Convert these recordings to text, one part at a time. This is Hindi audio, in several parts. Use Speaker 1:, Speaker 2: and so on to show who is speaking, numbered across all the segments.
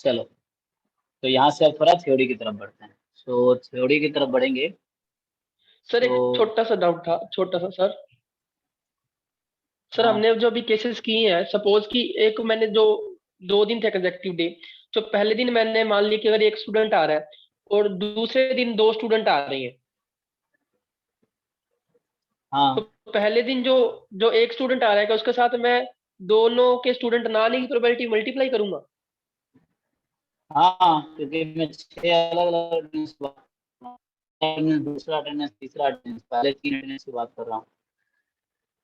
Speaker 1: चलो, तो यहाँ से अब थोड़ा थ्योरी की तरफ बढ़ते हैं। तो थ्योरी की तरफ बढ़ेंगे।
Speaker 2: सर एक
Speaker 1: तो
Speaker 2: छोटा सा डाउट था, छोटा सा सर। सर
Speaker 1: हाँ
Speaker 2: हमने जो अभी केसेस किए हैं, सपोज कि एक मैंने जो 2 दिन थे कंसेक्टिव डे, जो पहले दिन मैंने मान लिया कि अगर एक स्टूडेंट आ रहा है और दूसरे दिन 2 स्टूडेंट आ रहे हैं, तो
Speaker 1: हाँ
Speaker 2: पहले दिन जो जो एक स्टूडेंट आ रहा है उसके साथ मैं दोनों के स्टूडेंट ना आने की प्रोबेबिलिटी मल्टीप्लाई करूंगा।
Speaker 1: हाँ, क्योंकि मैं 6 अलग अलग दूसरा अटेंडेंस, तीसरा अटेंडेंस, पहले 3 अटेंडेंस की बात कर रहा हूँ।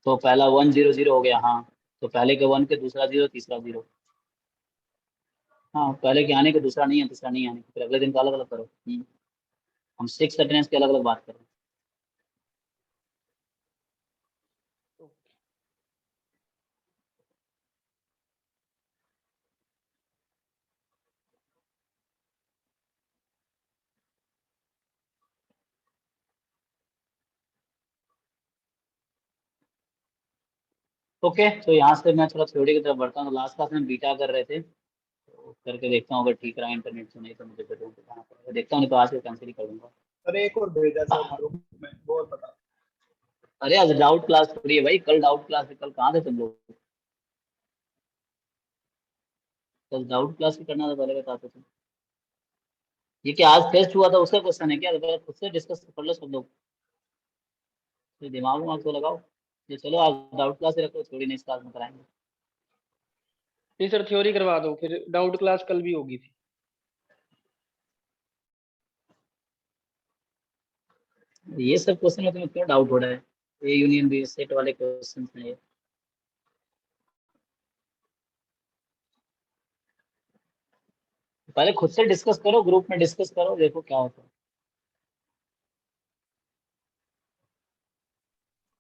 Speaker 1: तो पहला 1 0 0 हो गया। हाँ, तो पहले के 1 के दूसरा 0, तीसरा 0। हाँ, पहले के आने के दूसरा नहीं है, तीसरा नहीं आने के, फिर अगले दिन का अलग अलग करो। हम 6 अटेंडेंस की अलग अलग बात कर रहे हैं। ओके, तो यहाँ से मैं थोड़ा थ्योरी की तरफ बढ़ता हूँ। तो लास्ट क्लास में बीटा कर रहे थे, तो करके देखता हूँ, अगर ठीक रहा इंटरनेट से, नहीं तो मुझे फिर बताना पड़ेगा। देखता हूँ, नहीं तो आज से कैंसिल ही कर दूंगा।
Speaker 3: अरे एक और भेजा सर ग्रुप में, वो बता।
Speaker 1: अरे आज डाउट क्लास थोड़ी है भाई, कल डाउट क्लास है। कल कहाँ थे तुम लोग? कल डाउट क्लास ही करना था, पहले बताते थे। ये क्या आज टेस्ट हुआ था उसका क्वेश्चन है क्या? अगर खुद से डिस्कस कर लो सब लोग, तो दिमाग वमाग तो लगाओ। ये चलो आज डाउट क्लास ही रखो, थोड़ी नेक्स्ट क्लास में कराएंगे।
Speaker 2: नहीं सर, थ्योरी करवा दो, फिर डाउट क्लास कल भी होगी थी।
Speaker 1: ये सब क्वेश्चन में तुम्हें क्यों डाउट हो रहा है? ए यूनियन बी सेट वाले क्वेश्चन हैं ये। पहले खुद से डिस्कस करो, ग्रुप में डिस्कस करो, देखो क्या होता है।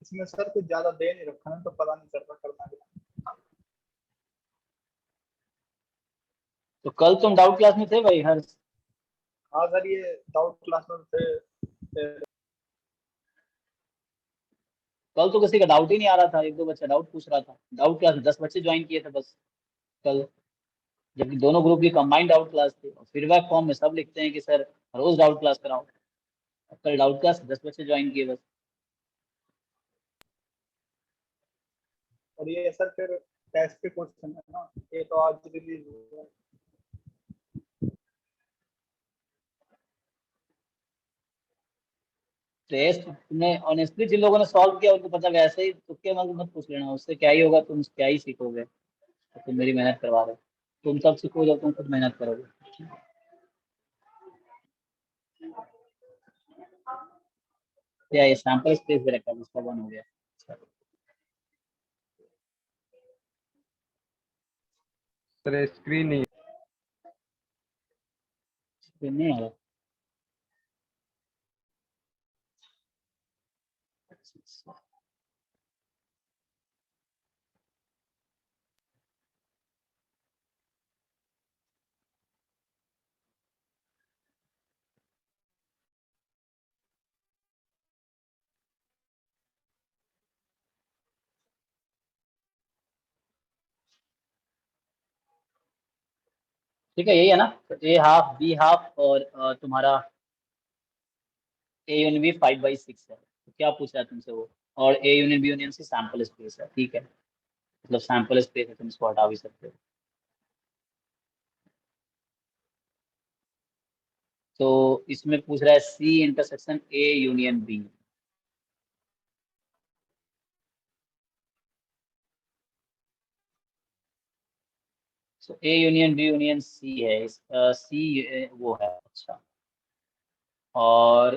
Speaker 3: इसमें सर कुछ ज्यादा दे नहीं रखा है, तो पता नहीं चल रहा करना क्या।
Speaker 1: तो कल तुम डाउट क्लास में थे भाई हर?
Speaker 3: हाँ सर, ये डाउट क्लास में थे।
Speaker 1: कल तो किसी का डाउट ही नहीं आ रहा था, एक दो बच्चा डाउट पूछ रहा था। डाउट क्लास में 10 बच्चे ज्वाइन किए थे बस कल, जबकि दोनों ग्रुप की कंबाइंड डाउट क्लास थी। और फीडबैक फॉर्म में सब लिखते हैं कि सर रोज डाउट क्लास कराओ। कल डाउट क्लास 10 बच्चे ज्वाइन किए बस।
Speaker 3: और ये सर फिर टेस्ट के क्वेश्चन है ना, ये तो आज रिलीज हुआ है।
Speaker 1: टेस्ट तुमने ऑनेस्टली जिन लोगों ने सॉल्व किया उनको पता है, ऐसे ही तुक्के मत पूछ लेना, उससे क्या ही होगा, तुम क्या ही सीखोगे। तो तुम मेरी मेहनत करवा रहे हो। तुम सब सीखोगे जब तुम खुद मेहनत करोगे। क्या ये सैंपल स्पेस भी रखा है, उसका बन हो गया।
Speaker 4: सर स्क्रीन नहीं।
Speaker 1: फिर नहीं आ रहा। ठीक है, यही है ना? तो ए हाफ बी हाफ और तुम्हारा ए यूनियन बी 5/6 है। तो क्या पूछ रहा है तुमसे वो? और A union B union C sample space है, ठीक है। मतलब सैंपल स्पेस है, तुम इसको हटा भी सकते हो। तो इसमें पूछ रहा है C intersection A union B. तो A union B union C है, सी वो है, अच्छा। और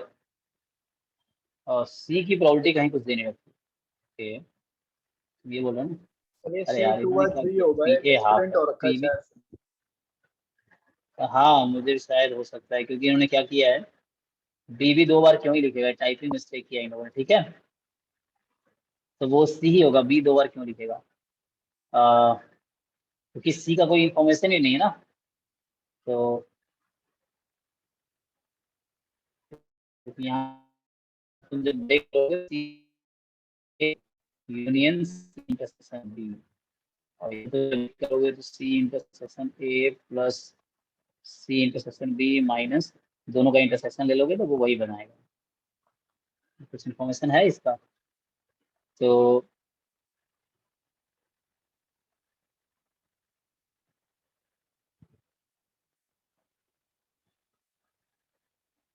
Speaker 1: सी की प्रोबेबिलिटी कहीं कुछ देनी रखी। ओके, ये बोलो ना।
Speaker 3: सर ये
Speaker 1: अरे यार इन्होंने क्या
Speaker 3: C2/3
Speaker 1: किया,
Speaker 3: होगा,
Speaker 1: बी
Speaker 3: एक
Speaker 1: ए हाफ
Speaker 3: स्टूडेंट
Speaker 1: है,
Speaker 3: हो रखा है
Speaker 1: बी भी।
Speaker 3: शायद।
Speaker 1: हाँ, मुझे भी शायद हो सकता है, क्योंकि इन्होंने क्या किया है, बी भी 2 बार क्यों ही लिखेगा, टाइपिंग मिस्टेक किया इन लोगों ने, ठीक है। तो वो सी ही होगा, बी 2 बार क्यों लिखेगा? क्योंकि सी का कोई इंफॉर्मेशन ही नहीं है ना। तो यहाँ तुम जब देख लोगे सी यूनियन इंटरसेक्शन बी, और ये तो जब करोगे तो C intersection A plus C intersection B minus दोनों का इंटरसेक्शन ले लोगे तो वो वही बनाएगा। कुछ इन्फॉर्मेशन है इसका? तो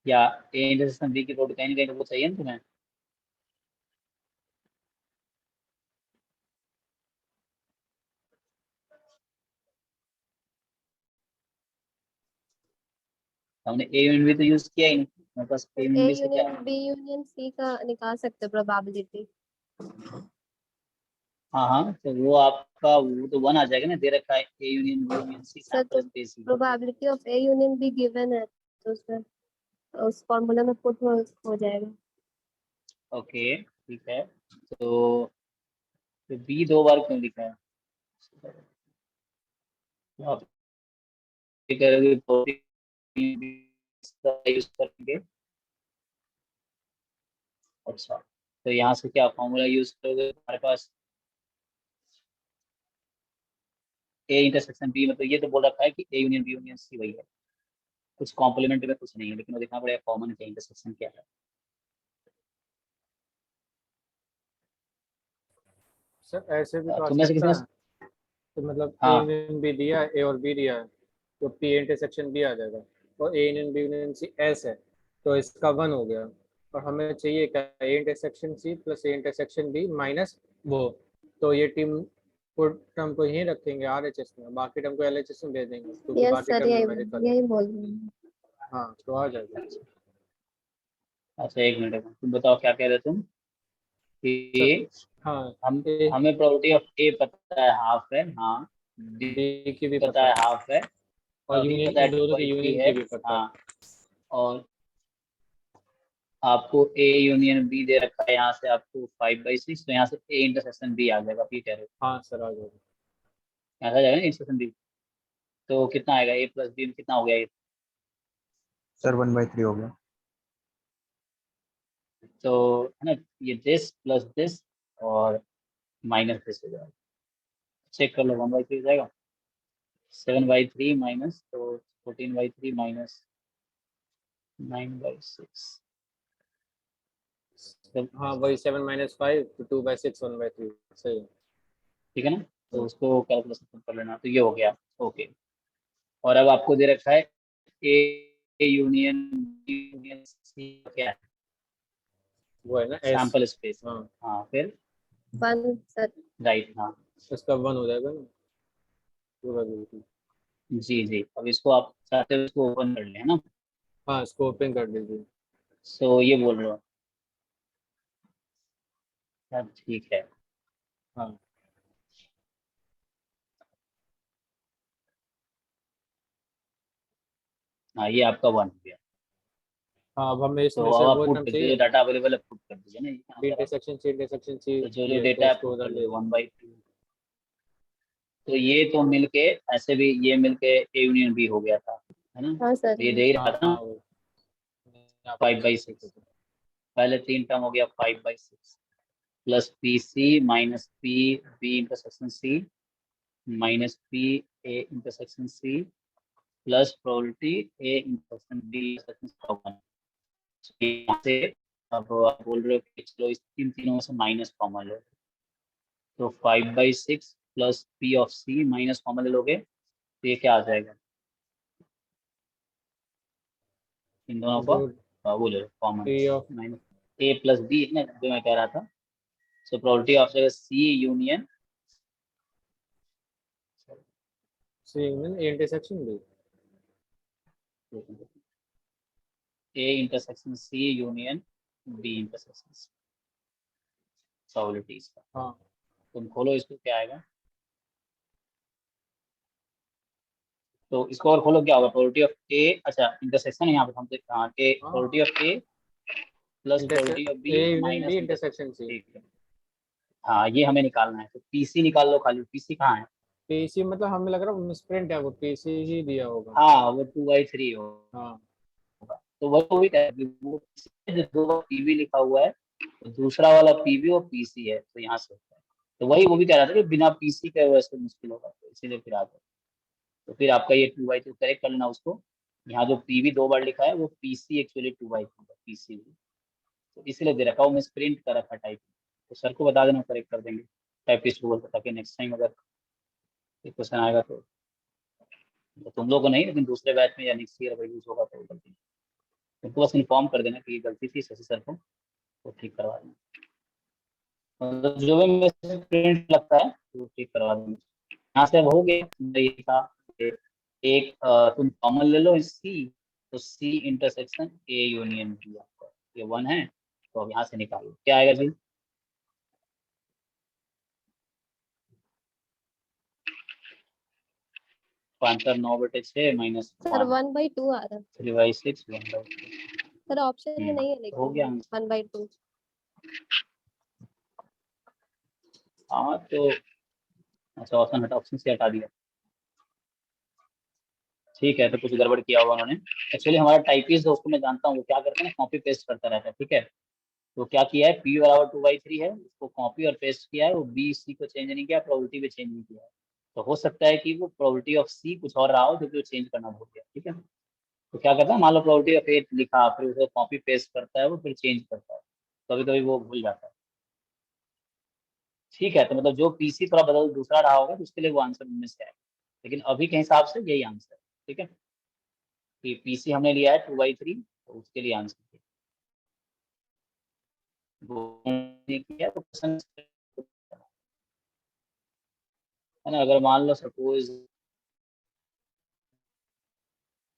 Speaker 1: या ए इंटरसेक्शन बी की प्रोडक्ट कहीं ना कहीं तो वो चाहिए ना तुम्हें। हमने ए यूनियन बी तो यूज किया ही नहीं, मेरे पास ए यूनियन
Speaker 5: ए
Speaker 1: बी से क्या
Speaker 5: यूनियन
Speaker 1: है।
Speaker 5: बी यूनियन सी का निकाल सकते प्रोबेबिलिटी।
Speaker 1: हाँ हाँ, तो वो आपका वो तो वन आ जाएगा ना, दे रखा है A union B union C
Speaker 5: sir
Speaker 1: sample
Speaker 5: तो
Speaker 1: space C.
Speaker 5: Probability of A union B given है, तो उसमें उस फॉर्मूला में पुट हो जाएगा।
Speaker 1: ओके ठीक है। तो बी दो बार क्यों लिखा है? तो आप ये करोगे यूज करेंगे। अच्छा, तो यहाँ से क्या फॉर्मूला यूज करोगे? हमारे पास ए इंटरसेक्शन बी, मतलब ये तो बोल रखा है कि A union B union C वही है, कुछ कॉम्प्लीमेंट में कुछ नहीं है, लेकिन वो देखना पड़ेगा कॉमन क्या इंटरसेक्शन क्या है।
Speaker 6: सर ऐसे भी तो आ
Speaker 1: तुम में से किसी
Speaker 6: सकता
Speaker 1: ने?
Speaker 6: है, तो मतलब ए
Speaker 1: हाँ
Speaker 6: यूनियन बी दिया है, ए और बी दिया है, तो पी इंटरसेक्शन बी आ जाएगा, और A union B union C S है, तो इसका वन हो गया। और हमें चाहिए क्या, A intersection C plus A intersection B minus वो, तो ये टीम को टर्म को यहीं रखेंगे आरएचएस में, बाकी टर्म को एलएचएस में भेज देंगे क्योंकि
Speaker 5: यस
Speaker 6: बाकी
Speaker 5: सर,
Speaker 6: टर्म
Speaker 5: यही
Speaker 6: न्यूमेरिकल है।
Speaker 5: यही बोल रही हूँ।
Speaker 6: हाँ तो आ जाएगा।
Speaker 1: अच्छा, एक मिनट तुम बताओ क्या कह रहे तुम
Speaker 6: सर
Speaker 1: कि
Speaker 6: हाँ,
Speaker 1: हम
Speaker 6: ए
Speaker 1: हमें प्रोबेबिलिटी ऑफ ए पता है हाफ है, हाँ बी
Speaker 6: बी की भी
Speaker 1: पता
Speaker 6: पता
Speaker 1: है
Speaker 6: है,
Speaker 1: हाफ है,
Speaker 6: और
Speaker 1: बी
Speaker 6: यूनियन
Speaker 1: पता है
Speaker 6: इन
Speaker 1: टू
Speaker 6: दोनों
Speaker 1: बाई
Speaker 6: की
Speaker 1: थ्री
Speaker 6: यूनियन
Speaker 1: है।
Speaker 6: की भी पता है।
Speaker 1: हाँ, और आपको ए यूनियन बी दे रखा है, यहाँ से आपको 5/6, तो यहाँ से ए इंटरसेक्शन बी आ जाएगा, ठीक है,
Speaker 6: हाँ सर आ जाएगा।
Speaker 1: यहाँ से आ जाएगा ना इंटरसेक्शन बी। तो कितना आएगा ए प्लस बी में, कितना हो गया ये?
Speaker 7: सर 1/3 हो गया।
Speaker 1: तो है ना, ये दिस प्लस दिस और माइनस दिस हो जाएगा। चेक कर लो, 1/3 हो जाएगा। 7/3 माइनस, तो 14/3 माइनस 9/6।
Speaker 6: हाँ वही 7 - 5 तो 2/6 1/3 सही है।
Speaker 1: ठीक है ना, तो उसको कैलकुलेशन कर लेना, तो ये हो गया। ओके, और अब आपको दे रखा है A union B union C क्या है?
Speaker 6: वो है ना एस।
Speaker 1: Sample space.
Speaker 6: हाँ
Speaker 1: हाँ फिर
Speaker 5: वन सर।
Speaker 1: राइट, हाँ
Speaker 6: इसका वन हो जाएगा ना पूरा बिल्कुल।
Speaker 1: जी जी। अब इसको आप चाहते हो इसको ओपन कर लें, है ना?
Speaker 6: हाँ इसको ओपन कर दीजिए।
Speaker 1: सो ये बोल रहे हो, सब ठीक है।
Speaker 6: हाँ
Speaker 1: हाँ, ये आपका वन हो गया।
Speaker 6: हाँ, अब हमें
Speaker 1: तो
Speaker 6: इसमें
Speaker 1: अब
Speaker 6: से
Speaker 1: आप
Speaker 6: वो
Speaker 1: पुट
Speaker 6: टर्म
Speaker 1: कर दीजिए, जो
Speaker 6: चाहिए,
Speaker 1: डाटा अवेलेबल है पुट कर दीजिए ना यहाँ
Speaker 6: बी
Speaker 1: पर आप।
Speaker 6: इंटरसेक्शन सी इंटरसेक्शन सी,
Speaker 1: तो जो
Speaker 6: ये
Speaker 1: डेटा
Speaker 6: तो
Speaker 1: है
Speaker 6: इसको
Speaker 1: पुट कर
Speaker 6: उधर
Speaker 1: दीजिए
Speaker 6: ले लीजिए।
Speaker 1: 1/2। तो ये तो मिलके ऐसे भी ये मिलके ए यूनियन बी हो गया था, है ना?
Speaker 5: हाँ सर।
Speaker 1: तो ये दे ही रहा
Speaker 6: हाँ
Speaker 1: था ना,
Speaker 6: हाँ वो यहाँ पे
Speaker 1: 5/6। पहले तीन टर्म हो गया 5/6 plus P C minus P B intersection C minus P A intersection C plus probability A intersection B intersection. यहाँ से अब आप बोल रहे हो कि चलो इस तीनों में से माइनस कॉमन लो, तो 5/6 plus P of C minus common ले लोगे तो ये क्या आ जाएगा? इन दोनों को
Speaker 6: जो
Speaker 1: वो ले लो common,
Speaker 6: P of
Speaker 1: minus A plus B है ना, जो मैं कह रहा था। So probability of C union
Speaker 6: C union A intersection B.
Speaker 1: A intersection C union B intersection C, probabilities का।
Speaker 6: हाँ
Speaker 1: तुम खोलो इसको, क्या आएगा? तो इसको और खोलो, क्या होगा? प्रोबेबिलिटी ऑफ ए, अच्छा इंटरसेक्शन यहाँ पे हम हाँ, ए
Speaker 6: हाँ
Speaker 1: probability of A plus probability of B
Speaker 6: A union
Speaker 1: minus
Speaker 6: B
Speaker 1: intersection,
Speaker 6: intersection C.
Speaker 1: ठीक है। हाँ, ये हमें निकालना है, तो पीसी निकाल लो खाली। पीसी कहाँ है?
Speaker 6: पीसी मतलब हमें लग रहा है मिसप्रिंट है, वो पीसी ही दिया होगा।
Speaker 1: हाँ, वो 2/3 हो।
Speaker 6: हाँ
Speaker 1: तो वो भी कह रहा है कि वो जो दो पीवी लिखा हुआ है, तो दूसरा वाला पीवी और पीसी है, तो यहाँ से होता है। तो वही वो भी कह रहा था कि बिना पीसी के वैसे मुश्किल होगा, तो इसीलिए फिर आ गया। तो फिर आपका ये 2/2 करेक्ट कर लेना उसको। यहाँ जो पीवी 2 बार लिखा है वो पीसी एक्चुअली 2/2 है, पीसी। तो इसलिए दे रखा हूँ मैं, प्रिंट कर रखा टाइप। तो सर को बता देना, करेक्ट कर देंगे टाइपिस्ट को, बोलकर, ताकि नेक्स्ट टाइम अगर क्वेश्चन आएगा तो तुम लोग को नहीं, लेकिन दूसरे बैच में या नेक्स्ट ईयर अगर यूज होगा तो गलती उनको बस इन्फॉर्म कर देना कि ये गलती थी शशि सर को, तो ठीक करवा देना। मतलब जो भी मैसेज प्रिंट लगता है तो ठीक करवा देंगे। यहाँ से अब हो गया। ये था कि एक तुम कॉमन ले लो सी, तो C intersection A union B, आपका ये 1 है। तो अब यहाँ से निकालो क्या आएगा जी। आंसर 9/6 माइनस
Speaker 5: सर 1/2 आ रहा है
Speaker 1: 3/6 1/2।
Speaker 5: सर, ऑप्शन में नहीं है
Speaker 1: हो गया
Speaker 5: लेकिन
Speaker 1: आंसर।
Speaker 5: 1/2।
Speaker 1: हाँ तो अच्छा, ऑप्शन से हटा दिया। ठीक है, तो कुछ गड़बड़ किया होगा उन्होंने। एक्चुअली हमारा टाइपिस्ट दोस्तों मैं जानता हूँ वो क्या करते हैं ना, कॉपी पेस्ट करता रहता है। ठीक है, तो क्या किया है, पी बराबर 2/3 है, उसको कॉपी और पेस्ट किया है, वो बी सी को चेंज नहीं किया, प्रोबेबिलिटी भी चेंज नहीं किया है। तो हो सकता है कि वो प्रोबेबिलिटी ऑफ सी कुछ और रहा हो, जो कि वो चेंज करना भूल गया। ठीक है, तो क्या करता है, मान लो प्रोबेबिलिटी ऑफ 8 लिखा, फिर उसे कॉपी पेस्ट करता है वो, फिर चेंज करता है, कभी कभी वो भूल जाता है। ठीक है, तो मतलब जो पीसी थोड़ा बदल दूसरा रहा होगा तो उसके लिए वो आंसर उनमें से आएगा, लेकिन अभी के हिसाब से यही आंसर है। ठीक है, कि पीसी हमने लिया है 2/3, तो उसके लिए आंसर वो नहीं किया तो क्वेश्चन है ना। अगर मान लो सपोज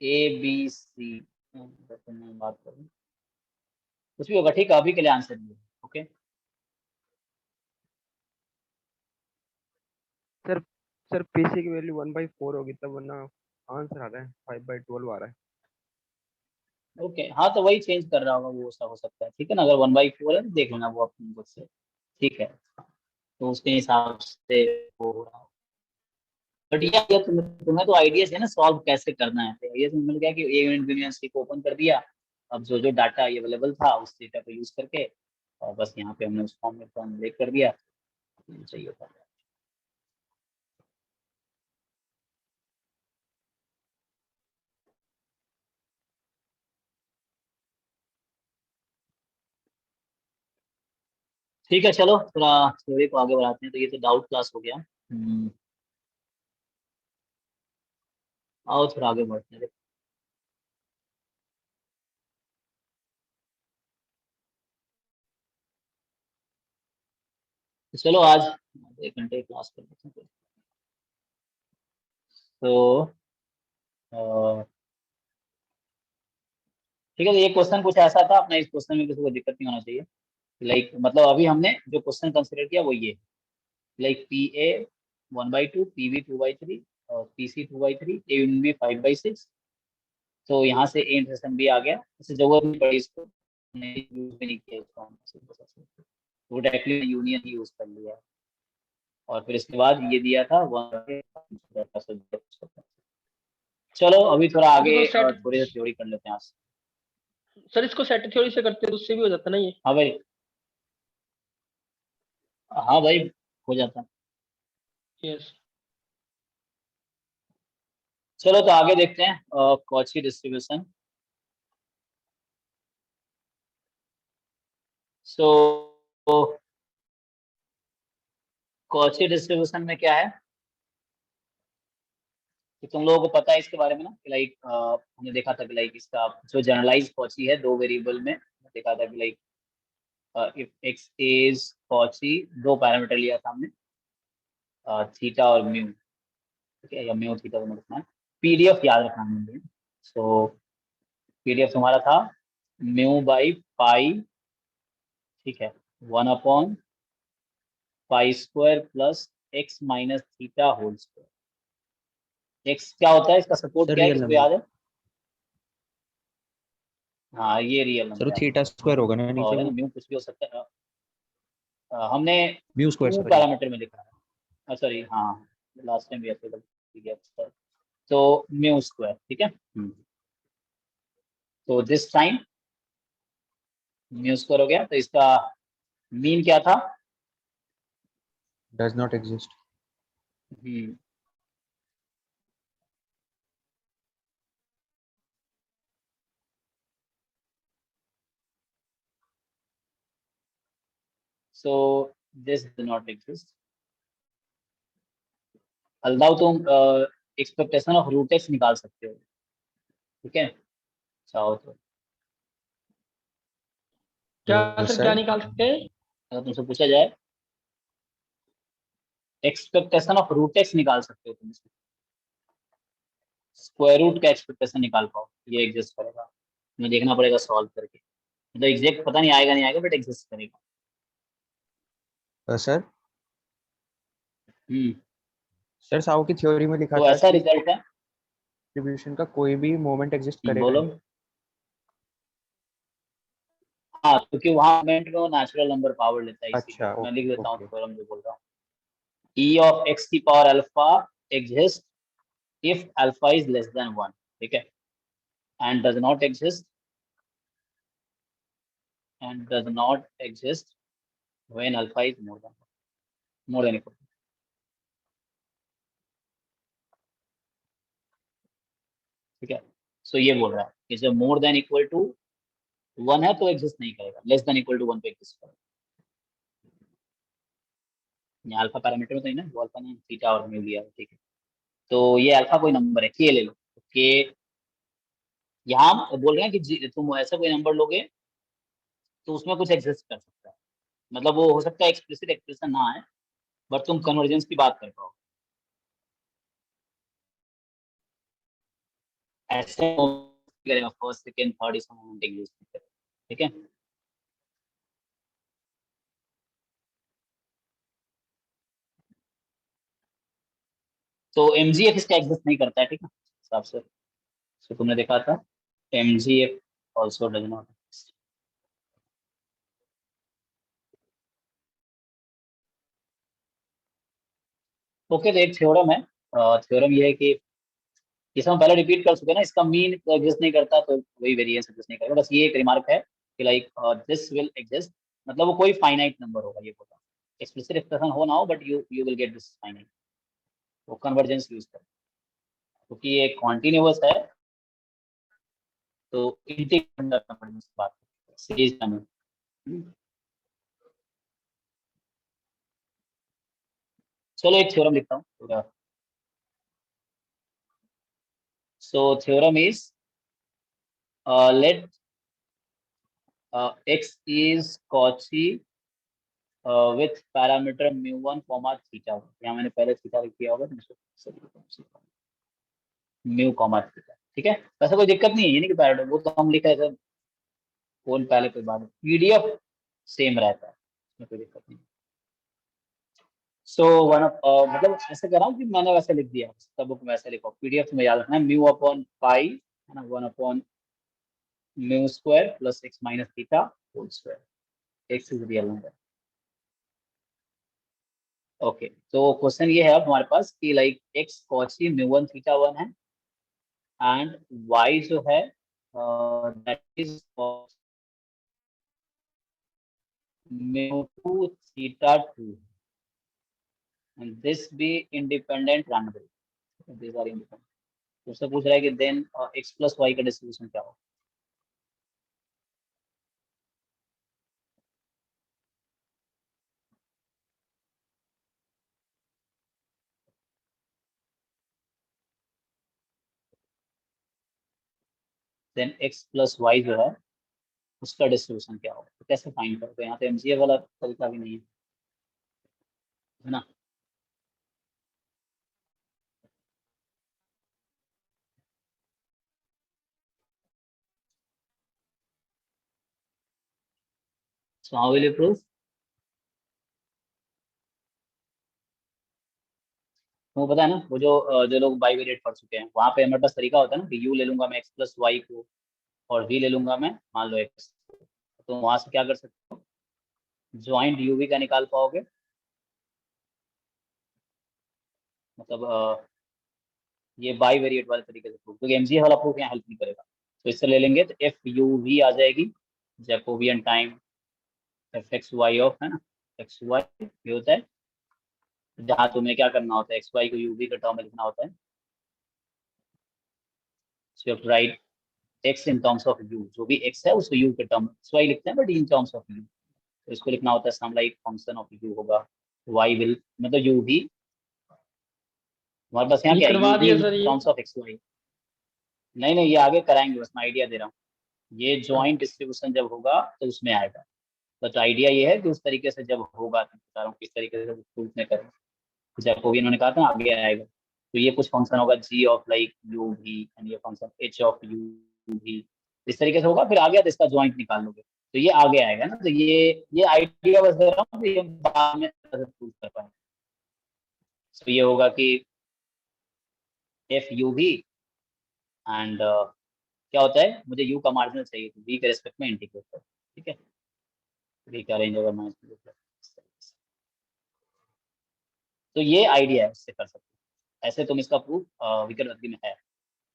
Speaker 1: ए बी सी, मैं बात करूँ कुछ भी होगा, ठीक है, अभी के लिए आंसर नहीं है। ओके,
Speaker 4: सर सर पीसी की वैल्यू 1/4 होगी तब, वरना आंसर आ रहा है 5/12 आ रहा है।
Speaker 1: ओके, हाँ तो वही चेंज कर रहा होगा वो, ऐसा हो सकता है। ठीक है ना, अगर 1/4 है तो देख लेना वो अपनी बुक से। ठीक है, तो उसके हिसाब से वो हो रहा है। बट ये तुम्हें तो आइडियाज है ना सॉल्व कैसे करना है। तो ये मिल गया कि ए यूनिट यूनिवर्सिटी को ओपन कर दिया। अब जो जो डाटा अवेलेबल था उस डेटा को यूज करके, और बस यहाँ पे हमने उस फॉर्म में फॉर्म ब्रेक कर दिया, चाहिए था। ठीक है, चलो थोड़ा थ्योरी को आगे बढ़ाते हैं। तो ये तो डाउट क्लास हो गया। आओ थोड़ा आगे बढ़ते हैं। तो चलो आज 1 घंटे क्लास कर लेते हैं। तो ठीक है, तो ये क्वेश्चन कुछ ऐसा था अपना, इस क्वेश्चन में किसी को दिक्कत नहीं होना चाहिए। लाइक मतलब अभी हमने जो क्वेश्चन कंसिडर किया वो ये, like P A 1/2, P B 2/3 और P C 2/3, A union B 5/6। तो यहाँ से ए इंटरसेक्शन भी आ गया, इससे जरूरत नहीं पड़ी इसको, यूज भी नहीं किया इसको हमने, वो डायरेक्टली यूनियन ही यूज कर लिया। और फिर इसके बाद ये दिया था 1। चलो अभी थोड़ा आगे
Speaker 2: इसको सेट
Speaker 1: थोड़ी सी थ्योरी कर लेते हैं आज।
Speaker 2: सर, इसको सेट थ्योरी से करते हैं तो उससे भी हो जाता ना ये।
Speaker 1: हाँ भाई, हाँ भाई, हो जाता है।
Speaker 2: यस।
Speaker 1: चलो तो आगे देखते हैं कॉची डिस्ट्रीब्यूशन। सो कॉची डिस्ट्रीब्यूशन में क्या है कि तुम लोगों को पता है इसके बारे में ना, कि लाइक हमने देखा था कि लाइक इसका जो जनरलाइज कॉची है 2 वेरिएबल में, देखा था कि like if x is Cauchy, 2 parameter लिया था हमने, थीटा और म्यू। ठीक है, या म्यू थीटा दोनों रखना है। पीडीएफ याद रखना है मुझे। सो पीडीएफ तुम्हारा था म्यू बाई पाई, ठीक है, 1/पाई² plus x minus theta whole square. X क्या होता है, इसका सपोर्ट
Speaker 7: सर
Speaker 1: क्या है,
Speaker 7: रियल
Speaker 1: किसको
Speaker 7: नंबर।
Speaker 1: याद है। हाँ, ये रियल
Speaker 7: सर वो
Speaker 1: नंबर है।
Speaker 7: थीटा स्क्वायर होगा ना नीचे
Speaker 1: और है ना,
Speaker 7: वो,
Speaker 1: म्यू कुछ भी हो सकता है। हमने
Speaker 7: म्यू स्क्वायर
Speaker 1: 2
Speaker 7: सॉरी।
Speaker 1: पैरामीटर में लिखा है, सॉरी हाँ, लास्ट टाइम भी ऐसे गलती किया था। तो म्यू स्क्वायर, ठीक है। तो दिस टाइम म्यू स्क्वायर हो गया, तो इसका मीन क्या था।
Speaker 7: Does not exist.
Speaker 1: So this does not exist. Although तुम एक्सपेक्टेशन ऑफ रूट एक्स निकाल सकते हो, ठीक है, चाहो तो।
Speaker 2: क्या
Speaker 7: Yes,
Speaker 2: सर क्या
Speaker 7: sir.
Speaker 2: निकाल सकते हैं?
Speaker 1: अगर तुमसे पूछा जाए एक्सपेक्टेशन ऑफ रूट एक्स निकाल सकते हो तुम, स्क्वायर रूट का एक्सपेक्टेशन निकाल पाओ, ये एग्जिस्ट करेगा, तुम्हें देखना पड़ेगा सॉल्व करके, मतलब एग्जैक्ट पता नहीं आएगा नहीं आएगा, बट एग्जिस्ट करेगा।
Speaker 7: Sir, सर साउ की थ्योरी में लिखा
Speaker 1: तो
Speaker 7: था
Speaker 1: ऐसा
Speaker 7: कि
Speaker 1: रिजल्ट है।
Speaker 7: डिस्ट्रीब्यूशन का कोई भी मोमेंट एग्जिस्ट करेगा
Speaker 1: बोलो।
Speaker 7: नहीं।
Speaker 1: हाँ, क्योंकि वहां मोमेंट में वो नेचुरल नंबर पावर लेता है, इसीलिए
Speaker 7: अच्छा,
Speaker 1: मैं लिख देता हूँ
Speaker 7: ओके।
Speaker 1: थ्योरम जो बोल रहा हूँ। E of x की power alpha exist if alpha is less than 1, ठीक है, and does not exist when alpha is more than equal, ठीक है। सो ये बोल रहा है कि जब मोर देन इक्वल टू 1 है तो एग्जिस्ट नहीं करेगा, लेस देन इक्वल टू 1 पे एग्जिस्ट करेगा। ये अल्फा पैरामीटर में तो नहीं ना, वो अल्फा नहीं, थीटा और म्यू लिया है, ठीक है। तो ये अल्फा कोई नंबर है, के ले लो, के यहाँ बोल रहे हैं कि तुम ऐसा कोई नंबर लोगे तो उसमें कुछ एग्जिस्ट कर सकता है, मतलब वो हो सकता है एक्सप्लिसिट एक्सप्रेशन ना आए, बट तुम कन्वर्जेंस की बात कर पाओ, ऐसे करेगा फर्स्ट सेकंड थर्ड इस मोमेंट एग्जिस्ट करेगा, ठीक है। तो एमजीएफ इसका एग्जिस्ट नहीं करता है, ठीक है, हिसाब से। तो तुमने देखा था MGF also does not. Okay, तो एक थ्योरम है, थ्योरम ये है कि जिसे हम पहले रिपीट कर चुके हैं ना, इसका मीन एग्जिस्ट नहीं करता तो वही वेरिएंस एग्जिस्ट नहीं करेगा, बस ये एक रिमार्क है कि लाइक दिस विल एग्जिस्ट, मतलब वो कोई फाइनाइट नंबर होगा, ये बोला, एक्सप्लिसिट एक्सप्रेशन हो ना हो, but you will get this finite, वो कन्वर्जेंस यूज कर, क्योंकि ये कॉन्टिन्यूअस है तो इंटीग्रेट करना पड़ेगा इस बात सीरीज में। चलो एक थ्योरम लिखता हूँ। So theorem is let x is Cauchy with parameter mu1 comma theta, यहाँ मैंने पहले थीटा लिख दिया होगा, म्यू कॉमा थीटा, ठीक है। वैसे कोई दिक्कत नहीं है, ये नहीं कि पैरामीटर वो तो हम लिखा है, कौन पहले कोई बात, पीडीएफ सेम रहता है, इसमें कोई दिक्कत नहीं। सो वन मतलब ऐसे कर रहा हूँ कि मैंने वैसे लिख दिया, सब बुक में वैसे लिखो, पीडीएफ में याद रखना है म्यू अपॉन पाई है ना, 1 upon mu square plus x minus theta whole square, x is real number. Okay, तो क्वेश्चन ये है अब हमारे पास कि like x Cauchy mu 1 theta 1 है, एंड y जो है that is mu 2 theta 2, and this be independent random variable, these are independent। तो उससे पूछ रहा है कि देन x प्लस वाई का डिस्ट्रीब्यूशन क्या होगा। देन x प्लस वाई जो है उसका डिस्ट्रीब्यूशन क्या होगा, तो कैसे फाइंड करोगे, यहाँ तो एमजीए वाला तरीका भी नहीं है ना। So how will you prove, वो पता है ना, वो जो लोग बाइवेरिएट पढ़ चुके हैं वहां पे हमारे पास तरीका होता है ना कि यू ले लूंगा मैं x प्लस वाई को, और v ले लूंगा मैं मान लो x, तो वहां से क्या कर सकते हो, ज्वाइंट यू वी का निकाल पाओगे, मतलब ये बाइवेरिएट वाले तरीके से प्रूव, क्योंकि एमजीए वाला प्रूफ यहाँ हेल्प नहीं करेगा। तो इससे ले लेंगे तो एफ यू वी आ जाएगी, Jacobian time F X Y of है ना, एक्स वाई ये होता है, जहाँ तुम्हें क्या करना होता है, एक्स वाई को यू वी के टर्म में लिखना होता है, so you right x in terms of you, जो भी एक्स है उसको यू के टर्म एक्स वाई लिखते हैं, but in terms of U, तो इसको लिखना होता है some like function of U होगा वाई विल, मतलब यू भी हमारे पास यहाँ
Speaker 2: ये
Speaker 1: क्या
Speaker 2: करवा
Speaker 1: यू भी
Speaker 2: दिया
Speaker 1: इन
Speaker 2: सर ये।
Speaker 1: Terms of X Y. नहीं ये आगे कराएंगे, बस मैं आइडिया दे रहा हूँ। ये जॉइंट डिस्ट्रीब्यूशन जब होगा तो उसमें आएगा, बट आइडिया ये है कि उस तरीके से जब होगा तो बता रहा हूँ किस तरीके से प्रूफ में करें। जैकोबी इन्होंने कहा था ना आगे आएगा, तो ये कुछ फंक्शन होगा जी ऑफ लाइक यू भी एंड ये फंक्शन एच ऑफ यू भी, इस तरीके से होगा, फिर आ गया तो इसका जॉइंट निकाल लोगे तो ये आगे आएगा ना। तो ये आइडिया बस दे रहा हूँ, ये बाद में प्रूफ कर पाएंगे। तो ये होगा कि एफ यू भी एंड क्या होता है, मुझे यू का मार्जिनल चाहिए तो v के रेस्पेक्ट में इंटीग्रेट करो, ठीक है। v का रेंज अगर मैं तो ये आइडिया है, इससे कर सकते हो। ऐसे तुम इसका प्रूफ विकर्ण में है,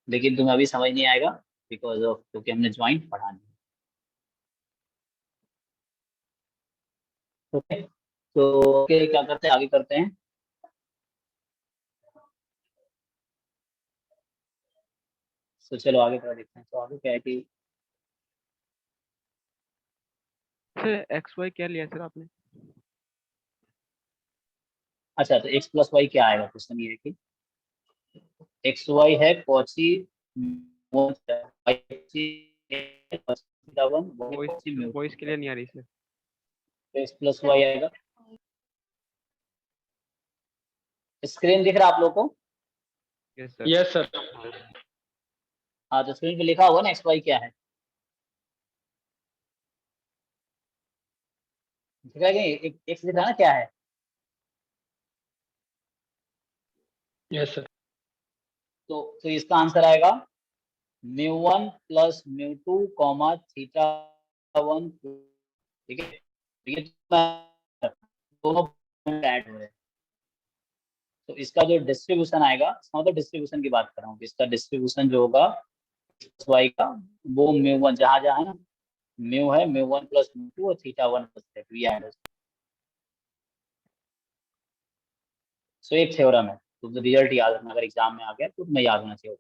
Speaker 1: लेकिन तुम्हें अभी समझ नहीं आएगा बिकॉज ऑफ क्योंकि हमने ज्वाइंट पढ़ा नहीं। ओके तो ओके क्या करते हैं, आगे करते हैं। तो चलो आगे थोड़ा देखते हैं। तो आगे क्या है कि
Speaker 4: सर एक्स वाई क्या लिया सर आपने?
Speaker 1: अच्छा तो x प्लस वाई क्या आएगा, क्वेश्चन ये है कि एक्स वाई है कॉची
Speaker 4: वॉइस क्लियर नहीं आ रही सर।
Speaker 1: एक्स प्लस वाई आएगा। स्क्रीन दिख रहा है आप लोग को?
Speaker 4: Yes sir.
Speaker 2: Yes sir.
Speaker 1: हाँ तो स्क्रीन पे लिखा हुआ ना एक्स वाई क्या है, दिख रहा है कि एक्स दिख रहा है ना क्या है।
Speaker 2: Yes sir.
Speaker 1: तो इसका आंसर आएगा μ1 प्लस μ2 कॉमा थीटा 1, ठीक है। तो ये दोनों ऐड हो रहे हैं, तो इसका जो डिस्ट्रीब्यूशन आएगा, मतलब डिस्ट्रीब्यूशन की बात कर रहा हूँ, इसका डिस्ट्रीब्यूशन जो होगा वाई का वो μ1 जहाँ जहाँ है ना म्यू है μ1 प्लस μ2 और थीटा 1 प्लस थीटा ये ऐड हो। सो एक थ्योरम है, तो रिजल्ट याद रखना, अगर एग्जाम में आ गया तो तुम्हें याद होना चाहिए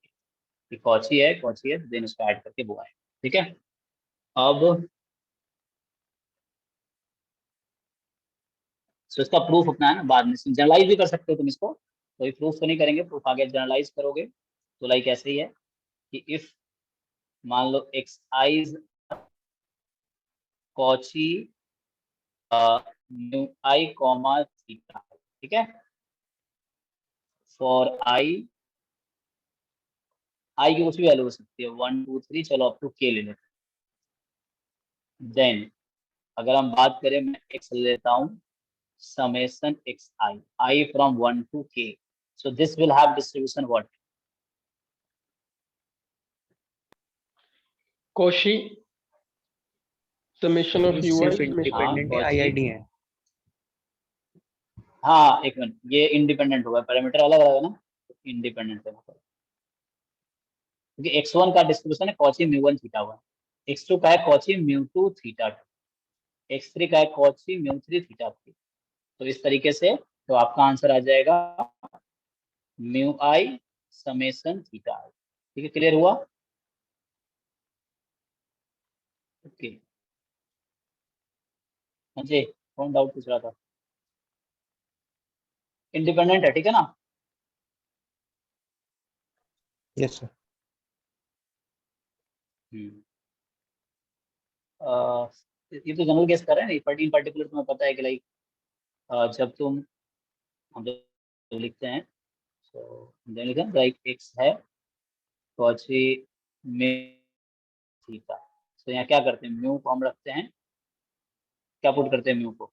Speaker 1: कि कॉची है देन उसको ऐड करके वो आए, ठीक है। अब सो इसका प्रूफ अपना है ना, बाद में जनरलाइज भी कर सकते हो तुम इसको, कोई प्रूफ तो नहीं करेंगे, प्रूफ आगे जनरलाइज करोगे तो लाइक ऐसे ही है कि इफ मान लो एक्स आई कॉची म्यू आई कॉमा थीटा, ठीक है, फॉर आई की कुछ भी वैल्यू हो सकती है 1 2 3, चलो अप टू के ले लेते हैं। देन अगर हम बात करें, मैं एक्स ले लेता हूँ summation i from 1 to k, so this will have distribution what?
Speaker 2: Cauchy summation of U
Speaker 7: सिर्फ
Speaker 2: आई
Speaker 7: इंडिपेंडेंट
Speaker 1: हाँ,
Speaker 7: आईआईडी है।
Speaker 1: हाँ एक मिनट, ये इंडिपेंडेंट होगा, पैरामीटर अलग रहेगा ना, इंडिपेंडेंट है क्योंकि x1 का डिस्ट्रीब्यूशन है कॉची μ1 थीटा 1, x2 का है कॉची μ2 थीटा 2, x3 का है कॉची μ3 थीटा 3। तो इस तरीके से तो आपका आंसर आ जाएगा म्यू आई समेशन थीटा आई, ठीक है, क्लियर हुआ? ओके हाँ जी, कौन डाउट पूछ रहा था? इंडिपेंडेंट है, ठीक है ना।
Speaker 7: Yes sir.
Speaker 1: ये तो जनरल केस कर रहे हैं, इन पर्टिकुलर तुम्हें पता है कि लाइक जब तुम हम जो लिखते हैं तो लिखते लाइक एक्स है कॉची में थीटा, तो यहाँ क्या करते हैं, म्यू को हम रखते हैं, क्या पुट करते हैं म्यू को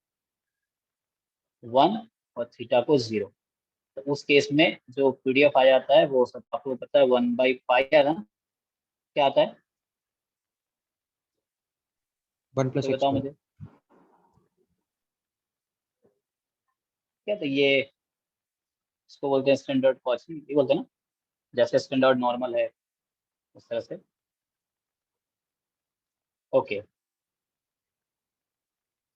Speaker 1: 1 और थीटा को 0। तो उस केस में जो पीडीएफ आ जाता है वो सब आपको पता है 1/पाई है ना, क्या आता है
Speaker 7: 1 प्लस
Speaker 1: तो बताओ मुझे क्या, तो ये इसको बोलते हैं स्टैंडर्ड कॉची, ये बोलते हैं ना, जैसे स्टैंडर्ड नॉर्मल है उस तरह से। ओके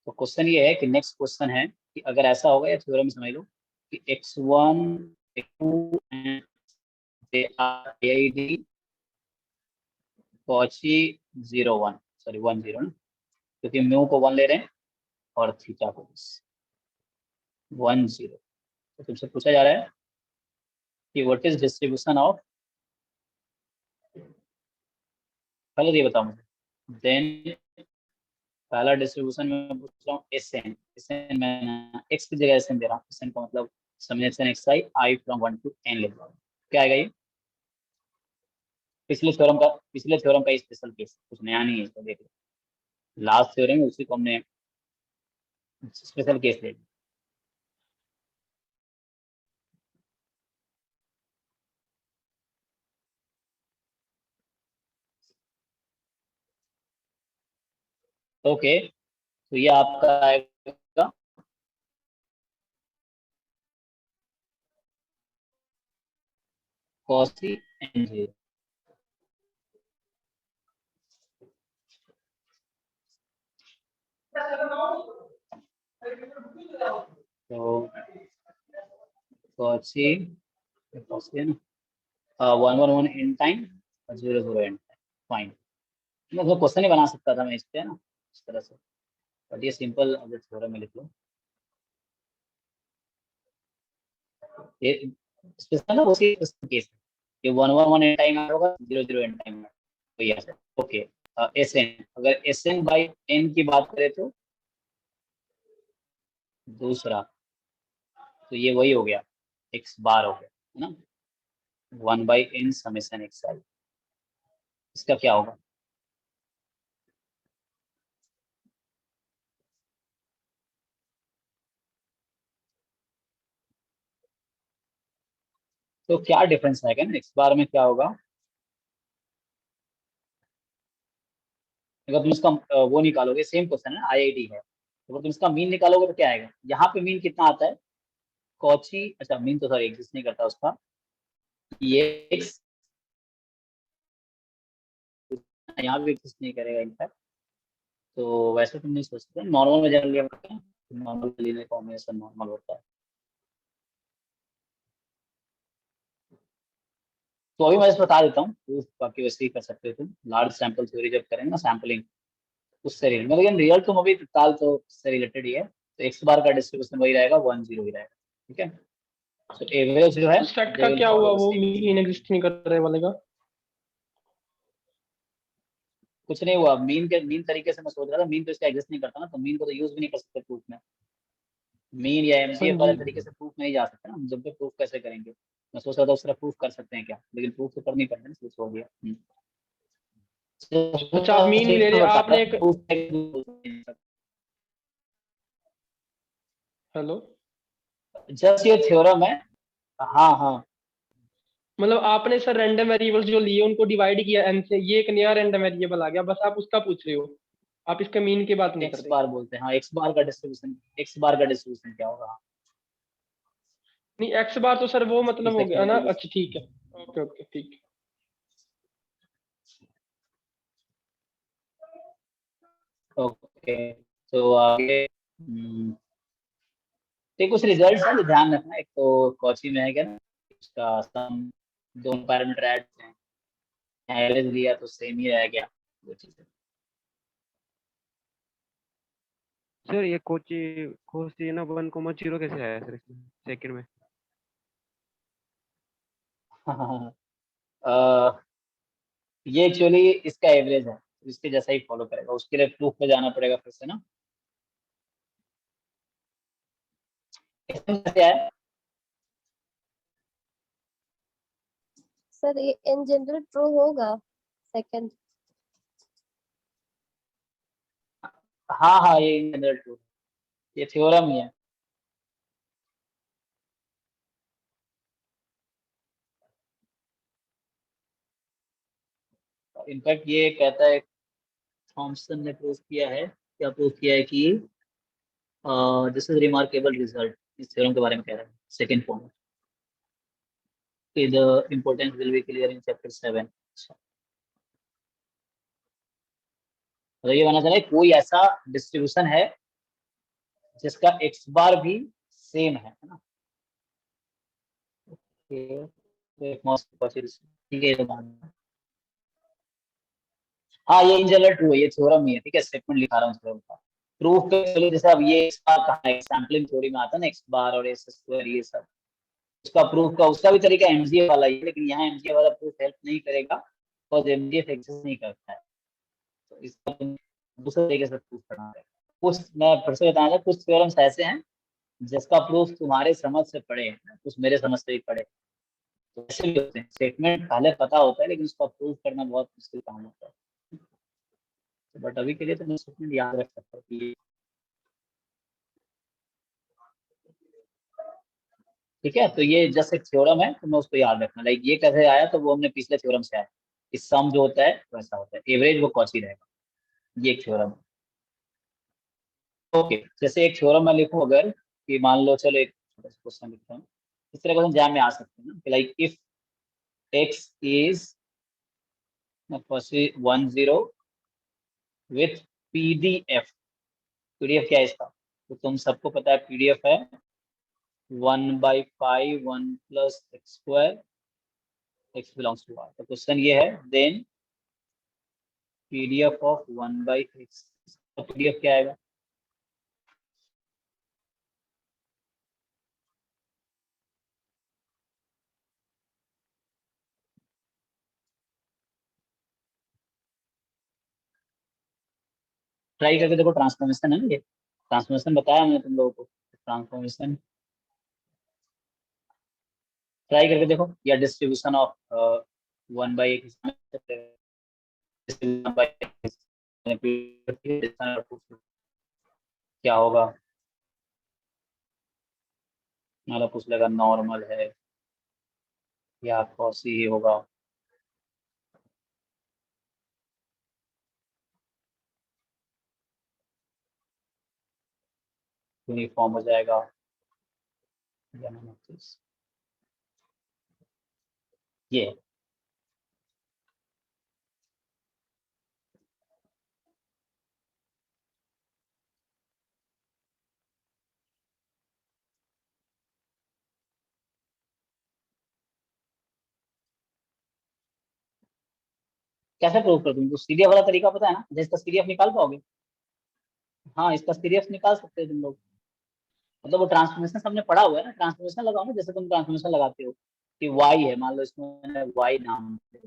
Speaker 1: तो क्वेश्चन ये है कि नेक्स्ट क्वेश्चन है कि अगर ऐसा होगा, या थ्योरम समझ लो कि x1 x2 and they are IID Cauchy 0 1, sorry 1 0 ना, क्योंकि म्यू को 1 ले रहे हैं और थीटा कोस 10। तो तुमसे पूछा जा रहा है कि व्हाट इज डिस्ट्रीब्यूशन ऑफ, पहले ये बताओ मुझे, देन पहला डिस्ट्रीब्यूशन में पूछ रहा हूँ एस एन मैं एक्स की जगह एस एन दे रहा हूँ, एस एन का मतलब summation x I from 1 to n लिख रहा हूँ। क्या आएगा ये? पिछले थ्योरम का स्पेशल केस, कुछ नया नहीं है, इसको देख लो, लास्ट थ्योरम है उसी को हमने स्पेशल केस ले लिया। ओके, तो ये आपका आएगा कॉसी एन जे। तो कॉसी कॉसी ना 1 1 1 इन टाइम और 0 0 एंड टाइम, फाइन। मतलब क्वेश्चन ही बना सकता था मैं इस पे ना, इस तरह से, बट ये सिंपल अब थ्योरम में लिख लो। ये स्पेशल ना उसी केस है, ये 1 1 1 इन टाइम होगा, 0 0 एंड टाइम है, तो ये है। ओके, एस एन, अगर एस एन बाई एन की बात करें तो दूसरा, तो ये वही हो गया, एक्स बार हो गया है ना, 1/n समेशन एक्स आई। इसका क्या होगा? तो क्या डिफरेंस आएगा ना, एक्स बार में क्या होगा? अगर तुम इसका वो निकालोगे, सेम क्वेश्चन है, आईआईटी है, तो अगर तुम इसका मीन निकालोगे तो क्या आएगा? यहाँ पे मीन कितना आता है? कॉची, अच्छा मीन तो सॉरी एग्जिस्ट नहीं करता उसका, ये एक्स यहाँ भी एग्जिस्ट नहीं करेगा इनफैक्ट। तो वैसे तुम नहीं सोच सकते, नॉर्मल में जनरली हम करते हैं, नॉर्मल लीनियर कॉम्बिनेशन नॉर्मल होता है। तो अभी मैं बस बता देता हूँ प्रूफ, बाकी वैसे ही कर सकते हो तुम, लार्ज सैंपल थ्योरी जब करेंगे ना, सैम्पलिंग, उससे रिलेटेड, लेकिन रियल तुम अभी तत्काल तो उससे रिलेटेड ही है। तो एक्स बार का डिस्ट्रीब्यूशन वही रहेगा, 1 0 ही रहेगा, ठीक है। तो एवरेज जो है
Speaker 2: उस फैक्ट
Speaker 1: they
Speaker 2: का
Speaker 1: will
Speaker 2: क्या हुआ,
Speaker 1: follow the
Speaker 2: वो
Speaker 1: same.
Speaker 2: मीन एग्जिस्ट नहीं कर रहे वाले का?
Speaker 1: कुछ नहीं हुआ, मीन तरीके से मैं सोच रहा था, मीन तो इसका एग्जिस्ट नहीं करता ना, तो मीन को तो यूज भी नहीं कर सकते प्रूफ में, मीन या
Speaker 2: हाँ
Speaker 1: एमसीएफ
Speaker 2: जी।
Speaker 1: वाले तरीके से प्रूफ नहीं जा सकता ना, जब तक प्रूफ कैसे करेंगे। मैं सोच रहा था उस तरह प्रूफ कर सकते हैं क्या, लेकिन प्रूफ तो कर नहीं पाएंगे ना, स्विच हो गया।
Speaker 2: अच्छा, आप मीन ले रहे, आपने एक, हेलो,
Speaker 1: जस्ट ये थ्योरम है। हाँ हाँ,
Speaker 2: मतलब आपने सर रैंडम वेरिएबल्स जो लिए उनको डिवाइड किया n से, ये एक नया रैंडम वेरिएबल आ गया, बस आप उसका पूछ रहे हो, आप इसका मीन की बात नहीं कर
Speaker 1: एक्स
Speaker 2: रहे।
Speaker 1: बार बोलते हैं, हाँ एक्स बार का डिस्ट्रीब्यूशन क्या होगा?
Speaker 2: नहीं, एक्स बार तो सर वो मतलब हो
Speaker 1: इसे
Speaker 2: गया ना,
Speaker 1: कैसे use
Speaker 2: अच्छा ठीक है, ओके ओके ठीक है।
Speaker 1: ओके, तो आगे तो कुछ रिजल्ट है जो ध्यान रखना, एक तो कॉची में है क्या ना, उसका सम, दोनों पैरामीटर ऐड हैं, एवरेज लिया तो सेम ही रह गया, वो चीज़ है।
Speaker 4: सर ये कोची ना 1,0 कैसे आया सर इसमें सेकंड में?
Speaker 1: ये एक्चुअली इसका एवरेज है, इसके जैसा ही फॉलो करेगा, उसके लिए प्रूफ पे जाना पड़ेगा फिर से ना। इसमें कैसे आया?
Speaker 5: सर ये इन जनरल ट्रू होगा सेकंड।
Speaker 1: हाँ हाँ, ये इन जनरल ट्रू, ये थ्योरम ही है। इनफैक्ट ये कहता है, थॉमसन ने प्रूव किया है, क्या प्रूव किया है कि दिस इज रिमार्केबल रिजल्ट, इस थ्योरम के बारे में कह रहा है, second point, the importance will be clear in chapter 7। तो ये माना चला कोई ऐसा डिस्ट्रीब्यूशन है जिसका एक्स बार भी सेम है ना, तो एक मोस्ट ठीक है, ये तो मान, हाँ ये इन जनरल ट्रू है, ये थ्योरम ही है, ठीक है, स्टेटमेंट लिखा रहा हूँ थ्योरम का। प्रूफ के चलो, जैसे अब ये x बार कहाँ है, सैम्पलिंग थ्योरी में आता है ना, x बार और s स्क्वायर ये सब, उसका प्रूफ का उसका भी तरीका एमजीए वाला ही है, लेकिन यहाँ एमजीए वाला प्रूफ हेल्प नहीं करेगा बिकॉज एमजीएफ एग्जिस्ट नहीं करता है, तो इसका दूसरे तरीके से प्रूफ करना है। कुछ मैं फिर से बताऊंगा, कुछ थ्योरम्स ऐसे हैं जिसका प्रूफ तुम्हारे समझ से पड़े, कुछ मेरे समझ से भी पड़े, तो ऐसे भी होते हैं। स्टेटमेंट पहले पता होता है लेकिन उसका प्रूफ करना बहुत मुश्किल काम होता है, बट अभी के लिए तो मैं स्टेटमेंट याद रख सकता हूँ कि ठीक है। तो ये जस्ट एक थ्योरम है, तो मैं उसको याद रखना, लाइक ये कैसे आया, तो वो हमने पिछले थ्योरम से आया, इस सम जो होता है वैसा होता है, एवरेज वो कॉची रहेगा, ये एक थ्योरम है। ओके, जैसे एक थ्योरम मैं लिखूं अगर, कि मान लो, चलो एक क्वेश्चन लिखता हूँ, इस तरह क्वेश्चन एग्जाम में आ सकते हैं ना, कि like if x is 10 with pdf, pdf क्या है इसका, तो तुम सबको पता है pdf है 1/5 1 plus x square, x belongs to r, तो क्वेश्चन ये है देन pdf of 1/x, तो pdf क्या आएगा, ट्राई करके देखो, ट्रांसफॉर्मेशन है ना, ये ट्रांसफॉर्मेशन बताया मैंने तुम लोगों को, ट्रांसफॉर्मेशन ट्राई करके देखो, या डिस्ट्रीब्यूशन ऑफ 1/x क्या होगा, हमारा पूछ लेगा नॉर्मल है या कॉसी ही होगा, यूनिफॉर्म हो जाएगा, ये कैसे प्रूव कर, तुमको सीडीएफ वाला तरीका पता है ना, जिसका सीडीएफ निकाल पाओगे, हाँ इसका सीडीएफ निकाल सकते हो तुम लोग, मतलब वो ट्रांसफॉर्मेशन सबने पढ़ा हुआ है ना, ट्रांसफॉर्मेशन लगाओ ना, जैसे तुम ट्रांसफॉर्मेशन लगाते हो कि y है, मान लो इसमें मैंने y नाम है,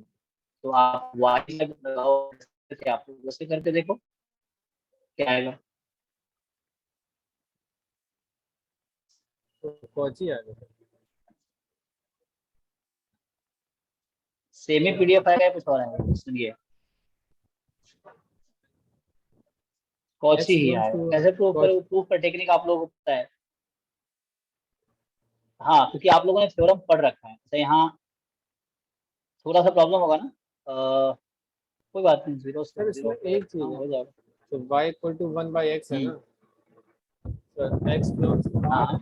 Speaker 1: तो आप y लगाओ, जैसे आप वैसे करके देखो क्या आएगा,
Speaker 6: तो कॉची आ गया।
Speaker 1: सेम ही पीडीएफ आएगा या कुछ और आएगा, सुनिए कॉची ही आएगा, कैसे प्रूव करो, प्रूव का टेक्निक आप लोगों को पता है, हाँ क्योंकि आप लोगों ने थ्योरम पढ़ रखा है, तो यहाँ थोड़ा सा प्रॉब्लम होगा ना, कोई बात नहीं, जीरो से
Speaker 6: सर इसमें
Speaker 1: जीरो
Speaker 6: एक चीज
Speaker 1: हाँ
Speaker 6: है,
Speaker 1: हो जाएगा,
Speaker 6: तो y इक्वल टू 1/x है ना, तो x बिलोंग्स टू r,
Speaker 1: हाँ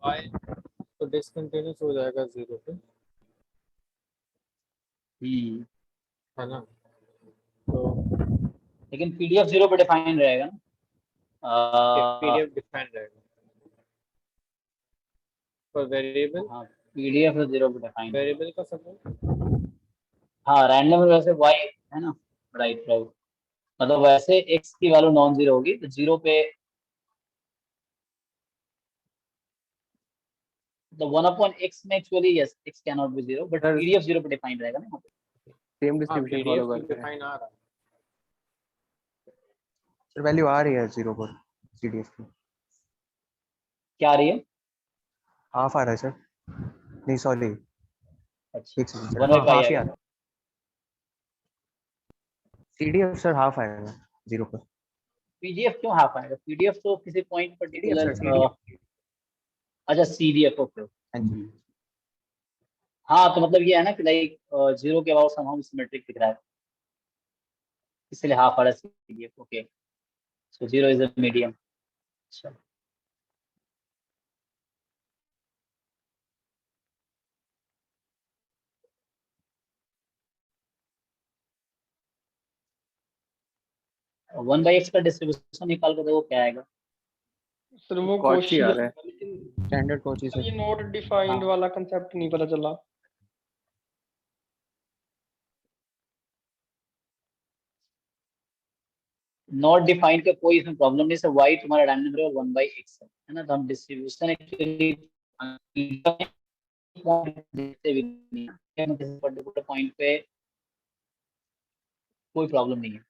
Speaker 6: y तो डिसकंटिन्यूस हो जाएगा 0 पे, है ना, तो
Speaker 1: लेकिन पीडीएफ 0 पे डिफाइन रहेगा ना,
Speaker 6: पीडीएफ डिफाइंड रहेगा पर वेरिएबल,
Speaker 1: हाँ पीडीएफ 0 पे डिफाइन,
Speaker 6: वेरिएबल का सपोर्ट,
Speaker 1: हाँ रैंडम वैसे वाई है ना, राइट राइट, मतलब वैसे एक्स की वैल्यू नॉन जीरो होगी, तो जीरो पे तो 1/x में actually yes x can not be zero, but
Speaker 4: sir
Speaker 1: PDF 0 पे डिफाइन रहेगा ना यहाँ पे।
Speaker 4: सेम
Speaker 6: हाँ
Speaker 4: डिस्ट्रीब्यूशन फॉलो
Speaker 6: पीडीएफ
Speaker 4: करते हैं
Speaker 6: डिफाइन आ रहा है,
Speaker 7: सर वैल्यू आ रही है 0 पर सीडीएफ की,
Speaker 1: क्या आ रही है,
Speaker 7: हाफ आ रहा है सर, नहीं सॉरी,
Speaker 1: अच्छा
Speaker 7: एक सेकंड सर,
Speaker 1: 1/π
Speaker 7: हाफ ही आ
Speaker 1: आएगा,
Speaker 7: रहा है सीडीएफ सर, हाफ आएगा 0 पर,
Speaker 1: पीडीएफ क्यों हाफ आएगा, पीडीएफ तो किसी point
Speaker 7: CDF
Speaker 1: particular,
Speaker 7: sir, CDF,
Speaker 1: अच्छा सीडीएफ ओके,
Speaker 7: हाँ जी,
Speaker 1: हाँ तो मतलब ये है ना कि लाइक जीरो के अबाउट समहाउ सिमेट्रिक दिख रहा है, इसलिए हाफ आ रहा है CDF, okay, so zero is a medium, अच्छा 1/x का डिस्ट्रीब्यूशन निकाल कर, वो क्या आएगा,
Speaker 2: सर वो
Speaker 4: कॉची
Speaker 2: कोशी
Speaker 4: आ रहा है,
Speaker 2: आएगा, लेकिन
Speaker 7: स्टैंडर्ड कोची
Speaker 2: सर
Speaker 7: सर,
Speaker 2: ये नोट डिफाइंड
Speaker 1: हाँ
Speaker 2: वाला कंसेप्ट नहीं पता चला।
Speaker 1: नॉट डिफाइंड का कोई इसमें प्रॉब्लम नहीं, सर y तुम्हारा डायमंड नंबर है और 1/x है ना, तो हम डिस्ट्रीब्यूशन एक्चुअली देखते भी नहीं है, किसी पर्टिकुलर पॉइंट पे कोई प्रॉब्लम नहीं है।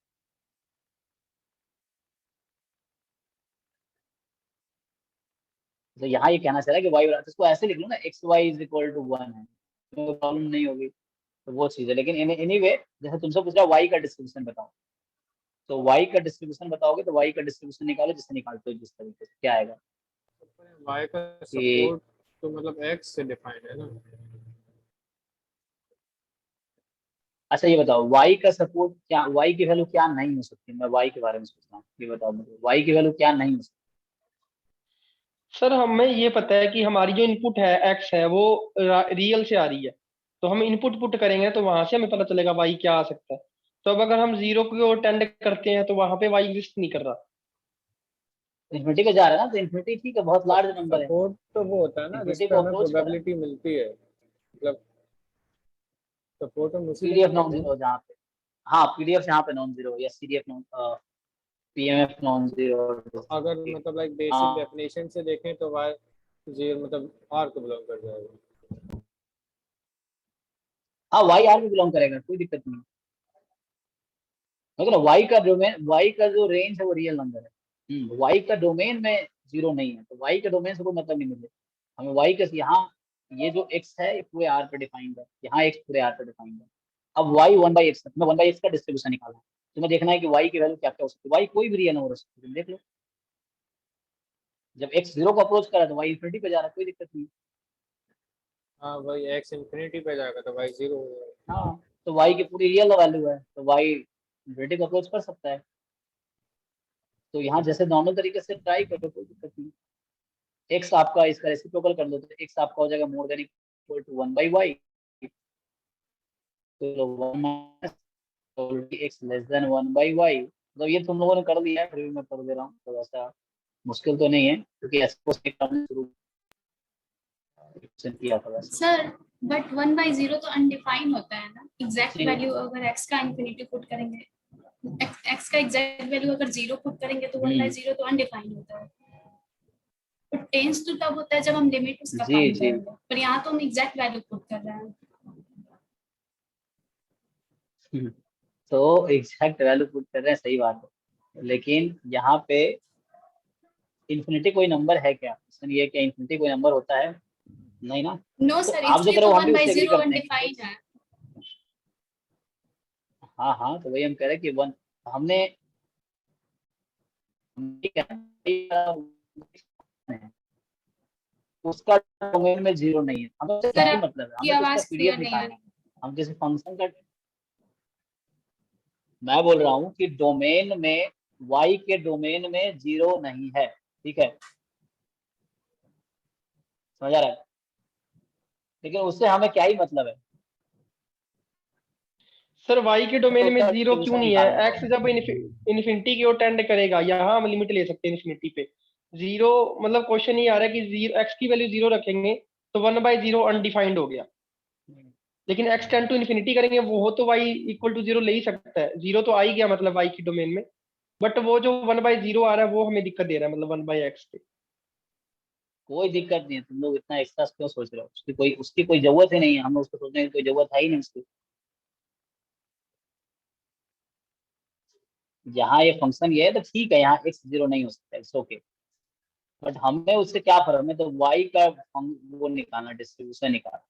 Speaker 1: तो यहाँ ये कहना चाह रहा है कि y बराबर, इसको ऐसे लिख लो ना x y is equal to 1 है, तो प्रॉब्लम नहीं होगी, तो वो चीज है। लेकिन एनीवे जैसे तुमसे पूछ रहा y का डिस्ट्रीब्यूशन बताओ, तो y का डिस्ट्रीब्यूशन बताओगे तो y का डिस्ट्रीब्यूशन निकालो, जिससे निकालते हो जिस तरीके से, क्या आएगा
Speaker 6: y का
Speaker 1: कि
Speaker 6: सपोर्ट तो मतलब x से डिफाइंड है ना।
Speaker 1: अच्छा ये बताओ y का सपोर्ट क्या, y की वैल्यू क्या नहीं हो सकती, मैं y के बारे में सोच रहा हूँ, ये बताओ मुझे y की वैल्यू क्या नहीं हो सकती।
Speaker 2: सर हमें ये पता है कि हमारी जो इनपुट है एक्स है वो रियल से आ रही है, तो हम इनपुट पुट करेंगे तो वहां से हमें पता चलेगा वाई क्या आ सकता है। तो अब अगर हम जीरो की ओर टेंड करते हैं तो वहां पे वाई एग्जिस्ट नहीं कर रहा।
Speaker 1: इन्फिनिटी पे जा रहा है ना, तो इन्फिनिटी ठीक है, बहुत लार्ज नंबर है,
Speaker 6: सपोर्ट तो वो होता है ना
Speaker 1: इन्फिनिटी
Speaker 6: जिसपे
Speaker 1: को
Speaker 6: हमें
Speaker 1: अप्रोच कर रहा है।
Speaker 6: प्रोबेबिलिटी मिलती है, मतलब सपोर्ट हम उसी को
Speaker 1: पीडीएफ
Speaker 6: तो
Speaker 1: नॉन
Speaker 6: कहते हैं।
Speaker 1: जीरो जहाँ पे, हाँ पीडीएफ यहाँ पे नॉन जीरो, या CDF non, PMF non zero.
Speaker 6: अगर मतलब लाइक बेसिक
Speaker 1: हाँ
Speaker 6: डेफिनेशन से देखें तो y जीरो मतलब r को बिलोंग कर जाएगा।
Speaker 1: हाँ वाई आर में बिलोंग करेगा, कोई दिक्कत नहीं, लेकिन वाई का डोमेन, वाई का जो रेंज है वो रियल नंबर है, वाई का डोमेन में जीरो नहीं है, तो वाई का डोमेन से कोई मतलब नहीं मुझे, हमें वाई का यहाँ ये जो एक्स है ये पूरे आर पे डिफाइंड है, यहाँ एक्स पूरे आर पे डिफाइंड है। अब वाई 1/x है, तुम्हें 1/x का डिस्ट्रीब्यूशन निकालना है, तुम्हें देखना है कि वाई की वैल्यू क्या क्या हो सकती है, वाई कोई भी रियल नंबर हो सकती है, तुम देख लो, जब एक्स जीरो को अप्रोच करा तो वाई इन्फिनिटी पे जा रहा है, कोई दिक्कत नहीं।
Speaker 6: हाँ भाई x इंफिनिटी पे जाएगा तो y जीरो हो जाएगा।
Speaker 1: हाँ तो वाई की पूरी रियल वैल्यू है, तो वाई इन्फिनिटी को अप्रोच कर सकता है, तो यहाँ जैसे नॉर्मल तरीके से ट्राई करो, कोई दिक्कत नहीं। एक्स आपका इसका रेसिप्रोकल कर दो तो एक्स आपका हो जाएगा more than equal to 1/y, तो 1 एक्स लेस देन 1/y, तो ये तुम लोगों ने कर दिया है, फिर भी मैं कर दे रहा हूँ, तो वैसा मुश्किल तो नहीं है, क्योंकि ऐसे को शुरू किया था वैसे।
Speaker 8: सर बट 1/0 तो अनडिफाइंड होता है ना, एग्जैक्ट
Speaker 1: जी।
Speaker 8: वैल्यू अगर x का इंफिनिटी पुट करेंगे, x का एग्जैक्ट वैल्यू अगर 0 पुट करेंगे तो 1/0 तो अनडिफाइंड होता है। तो टेंस तो तब होता है जब हम लिमिट उसका
Speaker 1: जी
Speaker 8: फाइंड
Speaker 1: जी
Speaker 8: करेंगे, पर यहाँ तो हम एग्जैक्ट वैल्यू पुट कर रहे हैं।
Speaker 1: तो एग्जैक्ट वैल्यू पुट कर रहे हैं, सही बात है, लेकिन यहाँ पे इन्फिनिटी कोई नंबर है क्या, क्वेश्चन ये है क्या इन्फिनिटी कोई नंबर होता है, नहीं ना।
Speaker 8: नो
Speaker 1: तो
Speaker 8: सर,
Speaker 1: आप जो
Speaker 8: इसलिए
Speaker 1: करो
Speaker 8: तो
Speaker 1: हम भी उससे एग्री
Speaker 8: 1/0
Speaker 1: करते हैं कि
Speaker 8: अनडिफाइंड है।
Speaker 1: हाँ हाँ, तो वही हम कह रहे हैं कि वन, हमने ठीक है, उसका डोमेन में जीरो नहीं है, हमें उससे
Speaker 8: सर
Speaker 1: क्या ही मतलब है,
Speaker 8: आपकी
Speaker 1: हमें तो उसका
Speaker 8: आवाज
Speaker 1: पीडीएफ
Speaker 8: क्लियर नहीं आ
Speaker 1: निकालना है,
Speaker 8: रही।
Speaker 1: हम किसी फंक्शन का, मैं बोल रहा हूँ कि डोमेन में y के डोमेन में जीरो नहीं है, ठीक है, समझ आ रहा है, लेकिन उससे हमें क्या ही मतलब है,
Speaker 2: सर वाई के
Speaker 1: तो
Speaker 2: डोमेन में
Speaker 1: उसका
Speaker 2: जीरो क्यों
Speaker 1: डिस्ट्रीब्यूशन
Speaker 2: नहीं
Speaker 1: निकालना
Speaker 2: है,
Speaker 1: है।
Speaker 2: एक्स जब इन्फिनिटी की ओर टेंड करेगा यहाँ हम लिमिट ले सकते हैं इन्फिनिटी पे। जीरो मतलब क्वेश्चन ये आ रहा है कि जीरो एक्स की वैल्यू जीरो रखेंगे तो 1/0 अनडिफाइंड हो गया, लेकिन एक्स टेंड टू इन्फिनिटी करेंगे वो हो तो वाई इक्वल टू जीरो ले ही सकता है, जीरो तो आ ही गया मतलब वाई की डोमेन में, बट वो जो 1/0 आ रहा है वो हमें दिक्कत दे रहा है, मतलब 1/x पे।
Speaker 1: कोई दिक्कत नहीं है, तुम लोग इतना एक्स्ट्रा क्यों सोच रहे हो, उसकी कोई जरूरत ही नहीं है, हमें उसको सोचने की कोई जरूरत है ही नहीं उसकी, यहाँ ये फंक्शन ये है तो ठीक है, यहाँ एक्स जीरो नहीं हो सकता, इट्स ओके, बट हमें उससे क्या फर्क, हमें तो वाई का वो निकालना, डिस्ट्रीब्यूशन निकालना,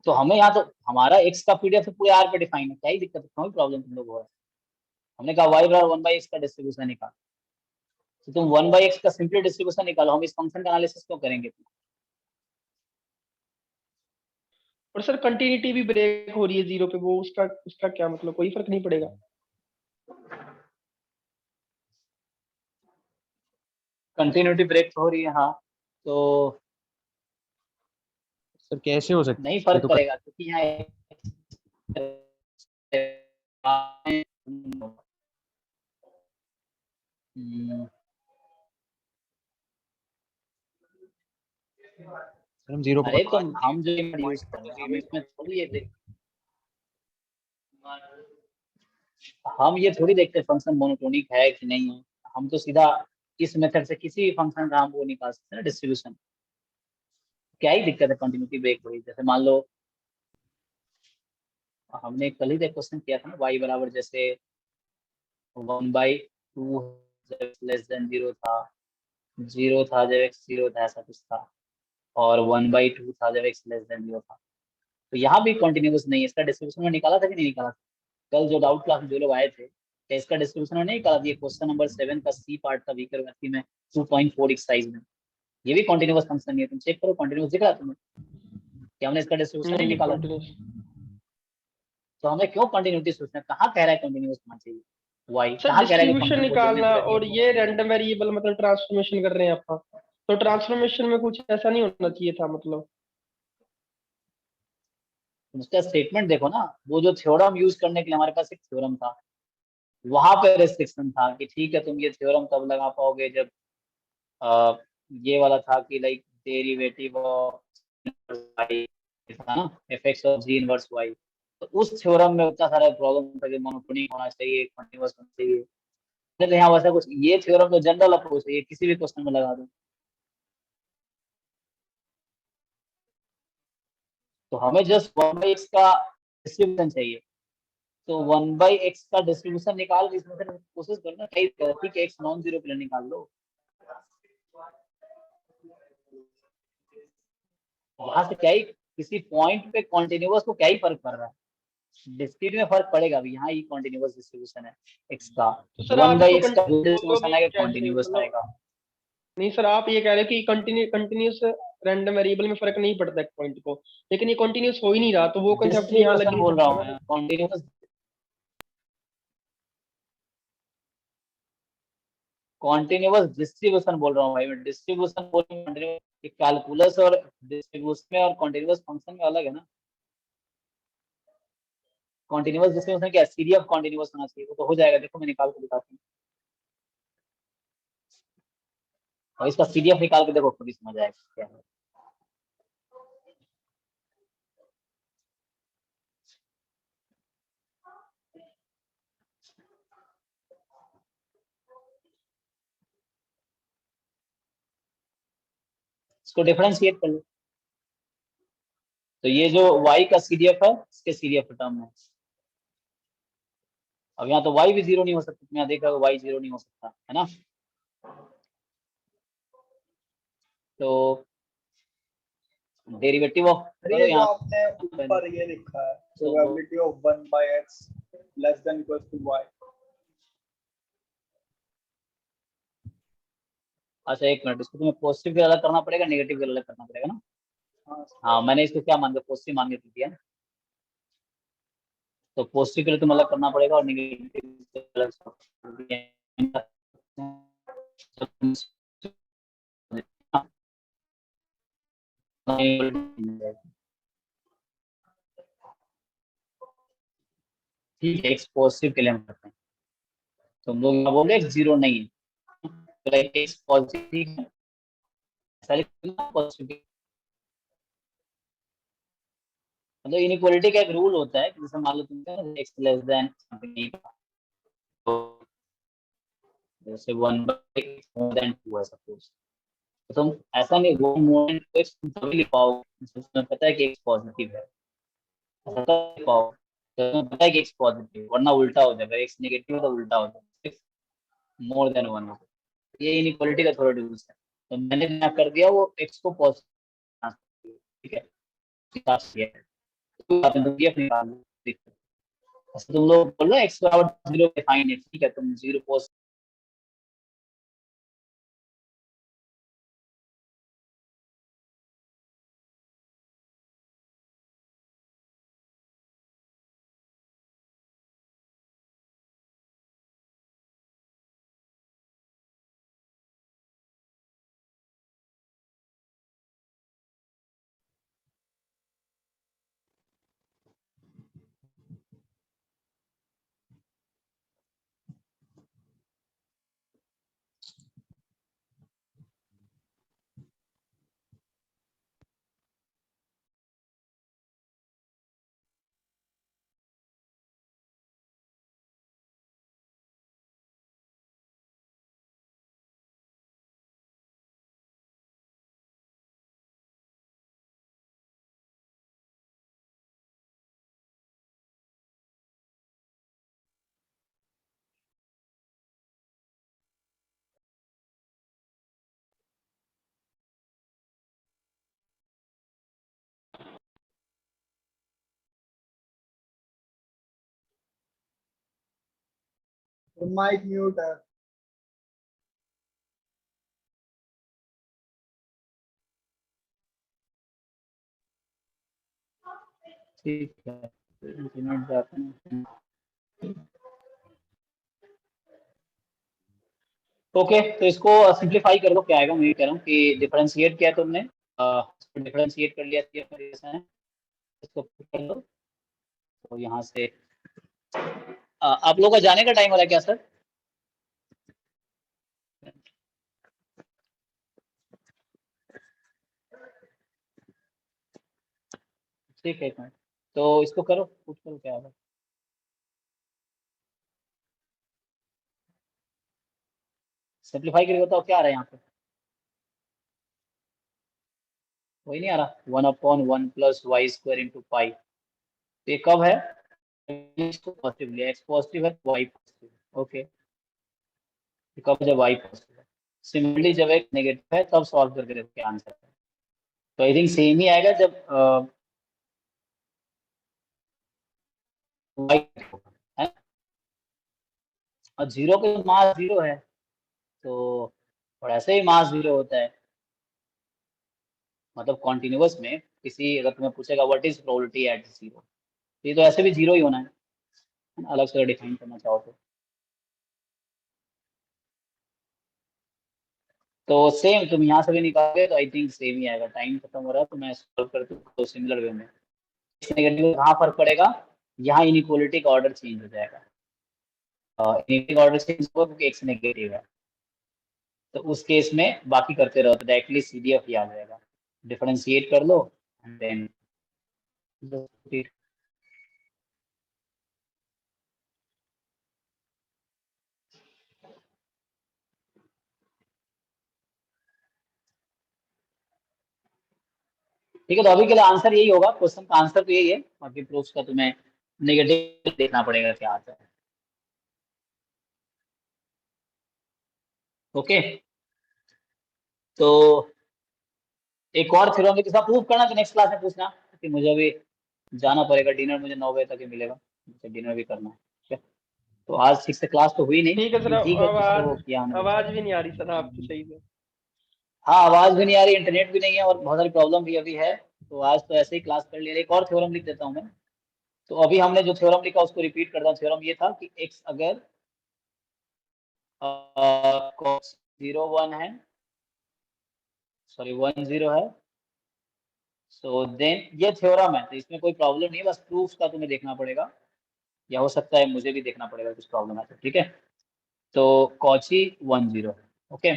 Speaker 1: तो हमें यहाँ तो हमारा एक्स का पीडीएफ पूरे आर पे डिफाइन है, क्या ही दिक्कत है, कोई प्रॉब्लम तुम लोग हो रहा है, हमने कहा वाई बराबर 1/x का डिस्ट्रीब्यूशन निकाल, तो तुम 1/x का सिंपली डिस्ट्रीब्यूशन निकालो, हम इस फंक्शन का एनालिसिस क्यों करेंगे।
Speaker 2: और सर कंटिन्यूटी भी ब्रेक हो रही है जीरो पे, वो उसका उसका क्या मतलब, कोई फर्क नहीं पड़ेगा।
Speaker 1: कंटिन्यूटी ब्रेक हो रही है, हाँ, तो
Speaker 7: सर कैसे हो सकता
Speaker 1: नहीं
Speaker 7: है, ये
Speaker 1: फर्क
Speaker 7: तो
Speaker 1: पड़ेगा, क्योंकि यहाँ हम्म,
Speaker 7: सर हम जीरो
Speaker 1: अरे तो
Speaker 7: पकड़
Speaker 1: हम जो यूज कर रहे हैं हम इसमें थोड़ी ये हम ये थोड़ी देखते फंक्शन मोनोटोनिक है कि नहीं है, हम तो सीधा इस मेथड से किसी भी फंक्शन का हम वो निकाल सकते हैं ना डिस्ट्रीब्यूशन। क्या ही दिक्कत है कंटिन्यूटी ब्रेक हुई, जैसे मान लो हमने कल ही क्वेश्चन किया था ना, y बराबर जैसे 1/2 लेस देन 0 था, 0 था जब x 0 था, ऐसा कुछ था, और 1/2 था जब x लेस देन 0 था। तो यहाँ भी कंटिन्यूस नहीं है, इसका डिस्ट्रीब्यूशन में निकाला था कि नहीं निकाला था? कल जो डाउट क्लास में जो लोग आए थे, क्या इसका डिस्ट्रीब्यूशन में नहीं निकाला था? ये क्वेश्चन नंबर 7 का सी पार्ट था वीकर गति में 2.4 एक्सरसाइज में, ये भी कंटिन्यूस फंक्शन नहीं है, तुम चेक करो कंटिन्यूस दिख रहा है तुम्हें? क्या हमने इसका डिस्ट्रीब्यूशन नहीं
Speaker 2: नहीं
Speaker 1: निकाला?
Speaker 2: कंटिन्यूस।
Speaker 1: तो हमें क्यों कंटिन्यूटी सोचना है? कहाँ कह रहा है कंटिन्यूस होना चाहिए? वाई
Speaker 2: सर
Speaker 1: कहाँ कह रहा है कि
Speaker 2: डिस्ट्रीब्यूशन
Speaker 1: फंक्शन को जोड़ने
Speaker 2: निकालना
Speaker 1: से गति
Speaker 2: और
Speaker 1: कम
Speaker 2: ये
Speaker 1: होगा?
Speaker 2: रैंडम वेरिएबल मतलब ट्रांसफॉर्मेशन कर रहे हैं आप, तो ट्रांसफॉर्मेशन में कुछ ऐसा नहीं होना चाहिए था मतलब।
Speaker 1: उसका स्टेटमेंट देखो ना, वो जो थ्योरम यूज करने के लिए हमारे पास एक थ्योरम था, वहां पे रेस्ट्रिक्शन था कि ठीक है तुम ये थ्योरम तब लगा पाओगे जब ये वाला था कि लाइक डेरिवेटिव ऑफ y था ना, F of ji inverse y। तो उस थ्योरम में उतना सारा प्रॉब्लम था कि मोनोटोनिक होना चाहिए, कंटीन्यूअस होना चाहिए। तो यहाँ वैसा कुछ, ये थ्योरम तो जनरल अप्रोच है, ये किसी भी क्वेश्चन में लगा दो। तो हमें जस्ट 1/x का डिस्ट्रीब्यूशन चाहिए, तो 1/x का डिस्ट्रीब्यूशन निकाल के इसमें से कोशिश करना कई ठीक है, x नॉन जीरो के लिए निकाल लो, वहां से क्या ही किसी पॉइंट पे कॉन्टिन्यूअस को क्या ही फर्क पड़ रहा है, डिस्क्रीट में फर्क पड़ेगा भी, यहाँ ये कॉन्टिन्यूअस डिस्ट्रीब्यूशन है x का,
Speaker 2: तो सर
Speaker 1: वन
Speaker 2: आप
Speaker 1: बाई
Speaker 2: इसको
Speaker 1: एक्स का डिस्ट्रीब्यूशन
Speaker 2: बोलोगे
Speaker 1: आएगा
Speaker 2: कैसे
Speaker 1: कॉन्टिन्यूअस
Speaker 2: मतलब?
Speaker 1: आएगा।
Speaker 2: नहीं सर आप ये कह रहे हो कि कंटिन्यूस रैंडम वेरिएबल में फर्क नहीं पड़ता एक पॉइंट को, लेकिन ये कंटिन्यूस हो ही नहीं रहा, तो वो कंसेप्ट यहाँ लग
Speaker 1: डिस्ट्रीब्यूशन
Speaker 2: ही नहीं
Speaker 1: बोल रहा
Speaker 2: सकता
Speaker 1: हूँ
Speaker 2: ना।
Speaker 1: मैं, कॉन्टिन्यूअस कॉन्टिन्यूअस डिस्ट्रीब्यूशन बोल रहा हूँ भाई मैं, डिस्ट्रीब्यूशन बोल रहा हूँ, कैलकुलस और डिस्ट्रीब्यूशन में और कॉन्टिन्यूअस फंक्शन में अलग है ना। कॉन्टिन्यूअस डिस्ट्रीब्यूशन क्या, सीरीज ऑफ कॉन्टिन्यूअस होना चाहिए, वो तो हो जाएगा, देखो मैं निकाल के दिखाता हूँ, और इसका सीडीएफ निकाल के देखो, खुद ही समझ आएगा क्या है। इसको डिफरेंशिएट कर लो, तो ये जो y का सीडीएफ है, इसके सीडीएफ टर्म है। अब यहाँ तो y भी जीरो नहीं हो सकता, तुम यहाँ देख रहे हो y जीरो नहीं हो सकता है ना। तो डेरिवेटिव ऑफ
Speaker 3: अरे
Speaker 1: करो
Speaker 3: ये जो
Speaker 1: यहाँ
Speaker 3: आपने
Speaker 1: पहले,
Speaker 3: ऊपर ये लिखा है
Speaker 1: तो
Speaker 3: probability of 1/x less than equal to y।
Speaker 1: अच्छा एक मिनट, इसको तुम्हें पॉजिटिव के अलग करना पड़ेगा, नेगेटिव के अलग करना पड़ेगा ना।
Speaker 3: हाँ
Speaker 1: हाँ मैंने इसको क्या मान के पॉजिटिव मान के दिया, तो पॉजिटिव के लिए तुम्हें अलग करना पड़ेगा और नेगेटिव के अलग ठीक है, एक्स पॉजिटिव के लिए हम करते हैं, तुम लोग यहाँ बोल रहे एक्स जीरो नहीं है, तो लाइक एक्स पॉजिटिव है, ऐसा लिखना पॉजिटिव। मतलब इनइक्वालिटी का एक रूल होता है कि जैसे मान लो तुम एक्स लेस देन समथिंग, जैसे 1/x मोर देन 2 है सपोज, तो तुम ऐसा नहीं वो मोर देन 2 तुम तभी लिख पाओगे जिसमें पता है कि एक्स पॉजिटिव है, ऐसा तब लिख पाओगे तो तुम्हें पता है कि एक्स पॉजिटिव है, वरना उल्टा हो जाएगा, एक्स नेगेटिव तो उल्टा हो जाएगा, मोर देन 1 हो। ये इनइक्वालिटी का थोड़ा रूल्स है, तो मैंने क्या कर दिया, वो एक्स को पॉजिटिव, ठीक है, तो आप DF निकाल लो। ऐसे तुम लोग बोल रहे एक्स बराबर जीरो डिफाइन है, ठीक है, तुम जीरो पोस्ट
Speaker 3: माइक म्यूट है।
Speaker 1: ठीक है, इंक्रीमेंट जाते हैं। ओके, तो इसको सिंप्लीफाई कर लो, क्या आएगा। मैं ये कह रहा हूँ कि डिफरेंशिएट किया तुमने, डिफरेंशिएट कर लिया, इसको कर लो। तो यहाँ से आप लोगों का जाने का टाइम हो रहा है क्या सर? ठीक है, एक मिनट। तो इसको करो, कुछ करो, क्या है। सिंप्लीफाई करके बताओ क्या आ रहा है यहाँ पे। वही नहीं आ रहा, 1/1 plus Y square into pi. तो ये कब है? इसको पॉजिटिव लिया, एक्स पॉजिटिव है, वाई पॉजिटिव है। ओके, कब जब वाई पॉजिटिव है। सिमिलरली जब एक नेगेटिव है तब सॉल्व करके देखो क्या आंसर है। तो आई थिंक सेम ही आएगा जब वाई है, और जीरो के मास जीरो है, तो और ऐसे ही मास जीरो होता है। मतलब कॉन्टिन्यूअस में किसी, अगर तुम्हें पूछेगा what is probability at zero, ये तो ऐसे भी जीरो ही होना है, अलग से डिफाइन करना चाहो तो सेम तुम यहाँ से भी निकालोगे तो आई थिंक सेम ही आएगा। टाइम खत्म हो रहा है तो मैं सॉल्व करती हूँ तो सिमिलर वे में। नेगेटिव कहाँ फर्क पड़ेगा, यहाँ इनइक्वालिटी का ऑर्डर चेंज हो जाएगा। इनइक्वालिटी ऑर्डर चेंज होगा क्योंकि एक्स नेगेटिव है, तो उस केस में बाकी करते रहो तो डायरेक्टली सीडीएफ ही आ जाएगा। डिफरेंशिएट कर लो एंड देन ठीक है। तो अभी के लिए आंसर यही होगा, क्वेश्चन का आंसर तो यही है, बाकी प्रूफ का तुम्हें नेगेटिव देखना पड़ेगा क्या आता है। ओके, तो एक और थ्योरम के साथ प्रूफ करना तो नेक्स्ट क्लास में पूछना, कि मुझे अभी जाना पड़ेगा, डिनर मुझे 9 बजे तक ही मिलेगा, मुझे डिनर भी करना है। ठीक है, तो आज 6 से क्लास तो हुई नहीं,
Speaker 2: ठीक है सर,
Speaker 1: लेकिन ठीक है, कुछ तो
Speaker 2: आवाज
Speaker 1: किया हमने।
Speaker 2: आवाज भी नहीं आ रही सर आपकी सही से।
Speaker 1: हाँ, आवाज भी नहीं आ रही, इंटरनेट भी नहीं है, और बहुत सारी प्रॉब्लम भी अभी है। तो आज तो ऐसे ही क्लास कर लिया। एक और थ्योरम लिख देता हूँ मैं। तो अभी हमने जो थ्योरम लिखा उसको रिपीट करता हूँ। थ्योरम ये था कि एक्स अगर cos 0 1 है, सॉरी 1 0 है, सो देन ये थ्योरम है, तो इसमें कोई प्रॉब्लम नहीं है, बस प्रूफ का तुम्हें देखना पड़ेगा, या हो सकता है मुझे भी देखना पड़ेगा कुछ प्रॉब्लम है तो। ठीक है, तो कॉची 1 0 है। ओके,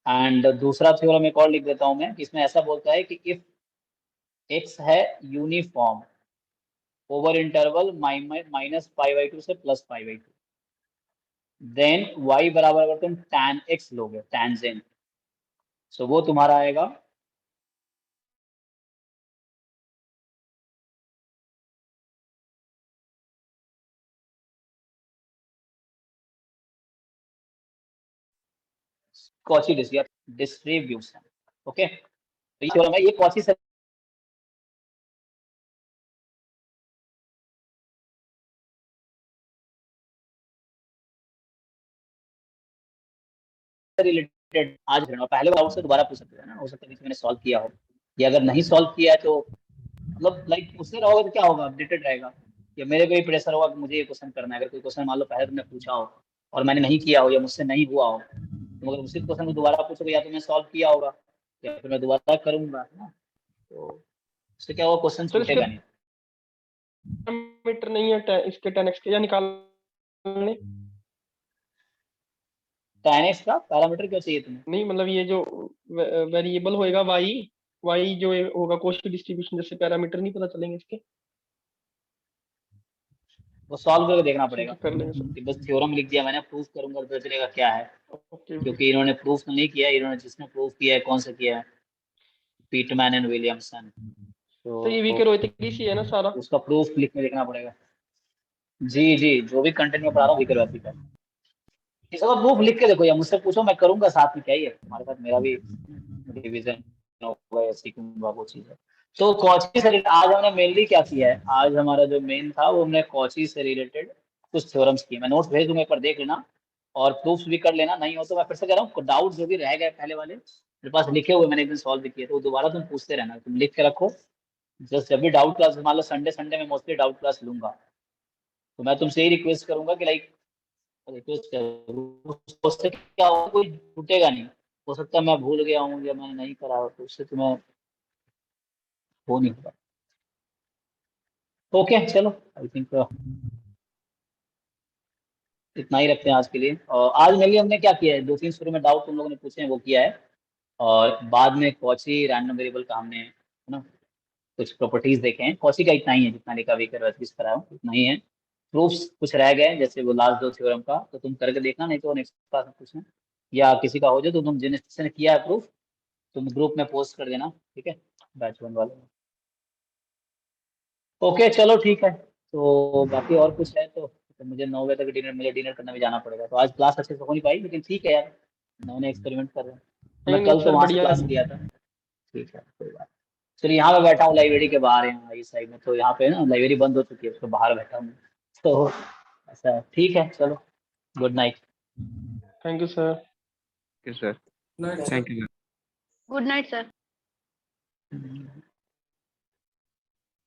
Speaker 1: एंड दूसरा थ्योरम एक और लिख देता हूं मैं, इसमें ऐसा बोलता है कि इफ एक्स है यूनिफॉर्म ओवर इंटरवल -π/2 से +π/2, देन y बराबर अगर तुम tan x लोगे, टेंजेंट, सो वो तुम्हारा आएगा कॉची डिस्ट्रीब्यूशन। ओके, तो ये थ्योरम है, ये कॉची से रिलेटेड आज पहले डाउट से दोबारा पूछ सकते हैं ना, हो सकता है कि मैंने सॉल्व किया हो, या अगर नहीं सॉल्व किया है तो मतलब लाइक उससे रहोगे तो क्या होगा, अपडेटेड रहेगा। या मेरे पे भी प्रेशर होगा कि मुझे ये क्वेश्चन करना है। अगर कोई क्वेश्चन मान लो पहले तुमने पूछा हो और मैंने नहीं किया हो या मुझसे नहीं हुआ हो, तो मगर उसी क्वेश्चन को दोबारा पूछोगे, या तो मैं सॉल्व किया होगा या फिर मैं दोबारा करूंगा, है ना। तो उससे क्या होगा, क्वेश्चन
Speaker 2: सर इसके
Speaker 1: छूटेगा नहीं।
Speaker 2: मीटर नहीं है इसके 10x के, या निकालने
Speaker 1: tan x का पैरामीटर क्यों चाहिए तुम्हें?
Speaker 2: नहीं, मतलब ये जो वेरिएबल होएगा y जो होगा कोशी डिस्ट्रीब्यूशन, जैसे पैरामीटर नहीं पता चलेंगे इसके।
Speaker 1: वो सॉल्व करके देखना
Speaker 2: ठीक
Speaker 1: पड़ेगा।
Speaker 2: है, कर लेंगे सर।
Speaker 1: कि बस थ्योरम लिख दिया मैंने, प्रूफ करूंगा तो पता चलेगा क्या है,
Speaker 2: ओके।
Speaker 1: क्योंकि इन्होंने प्रूफ नहीं किया। इन्होंने जिसने प्रूफ किया है, कौन सा किया है, पीटमैन एंड विलियमसन,
Speaker 2: तो ये
Speaker 1: तो
Speaker 2: विकरोइतिकी से है ना सारा।
Speaker 1: उसका प्रूफ लिख के देखना पड़ेगा। जी जी, जो भी कंटेंट में पढ़ा रहा हूँ विकरोइतिका, इसका प्रूफ लिख के देखो, या मुझसे पूछो, मैं करूंगा साथ में, क्या ही है हमारे साथ, मेरा भी रिवीजन होगा या सीखूंगा वो चीज है। तो कॉची से आज हमने मेनली क्या किया है, आज हमारा जो मेन था वो हमने कॉची से रिलेटेड कुछ थ्योरम्स की, मैं नोट्स भेज दूंगा, एक बार देख लेना और प्रूफ्स भी कर लेना। नहीं हो तो मैं फिर से कह रहा हूँ, डाउट जो भी रह गए पहले वाले मेरे पास लिखे हुए, मैंने एक दिन सॉल्व भी किए, तो दोबारा तुम पूछते रहना, तुम लिख के रखो। जस्ट जब भी डाउट क्लास, मान लो संडे संडे में मोस्टली डाउट क्लास लूंगा, तो मैं तुमसे यही रिक्वेस्ट करूंगा कि लाइक रिक्वेस्ट करूँ, उससे क्या होगा, कोई छूटेगा नहीं। हो सकता है मैं भूल गया हूँ या मैंने नहीं करा हो, तो उससे तुम्हें वो नहीं होगा। ओके चलो, आई थिंक इतना ही रखते हैं आज के लिए। और आज मेनली हमने क्या किया है, 2-3 शुरू में डाउट तुम लोगों ने पूछे हैं वो किया है, और बाद में कॉची रैंडम वेरिएबल का हमने, है ना, कुछ प्रॉपर्टीज देखे हैं। कॉची का इतना ही है, जितना लिखा भी कर किस तरह इतना ही है। प्रूफ्स कुछ रह गए जैसे वो लास्ट 2 थ्योरम का, तो तुम करके देखना, नहीं तो नेक्स्ट क्लास में पूछना, या किसी का हो जाए तो तुम जिसने किया है प्रूफ तुम ग्रुप में पोस्ट कर देना, ठीक है, बैच 1 वाले में। ओके चलो ठीक है, तो बाकी और कुछ है तो मुझे 9 बजे तक डिनर, मुझे डिनर करने भी जाना पड़ेगा, तो आज क्लास अच्छे से हो नहीं पाई, लेकिन ठीक है यार, नए एक्सपेरिमेंट कर रहे हैं। मैं
Speaker 2: नहीं
Speaker 1: कल तो
Speaker 2: सर
Speaker 1: वहां से
Speaker 2: बढ़िया।
Speaker 1: क्लास लिया था। ठीक है कोई बात। चलिए यहाँ पे बैठा हूँ लाइब्रेरी के बाहर, यहाँ इस साइड में, तो यहाँ पे ना लाइब्रेरी बंद हो चुकी है, तो बाहर बैठा हूँ, तो ऐसा है। ठीक है चलो, good night.
Speaker 2: Thank you sir.
Speaker 4: Sir thank you.
Speaker 8: Good night sir.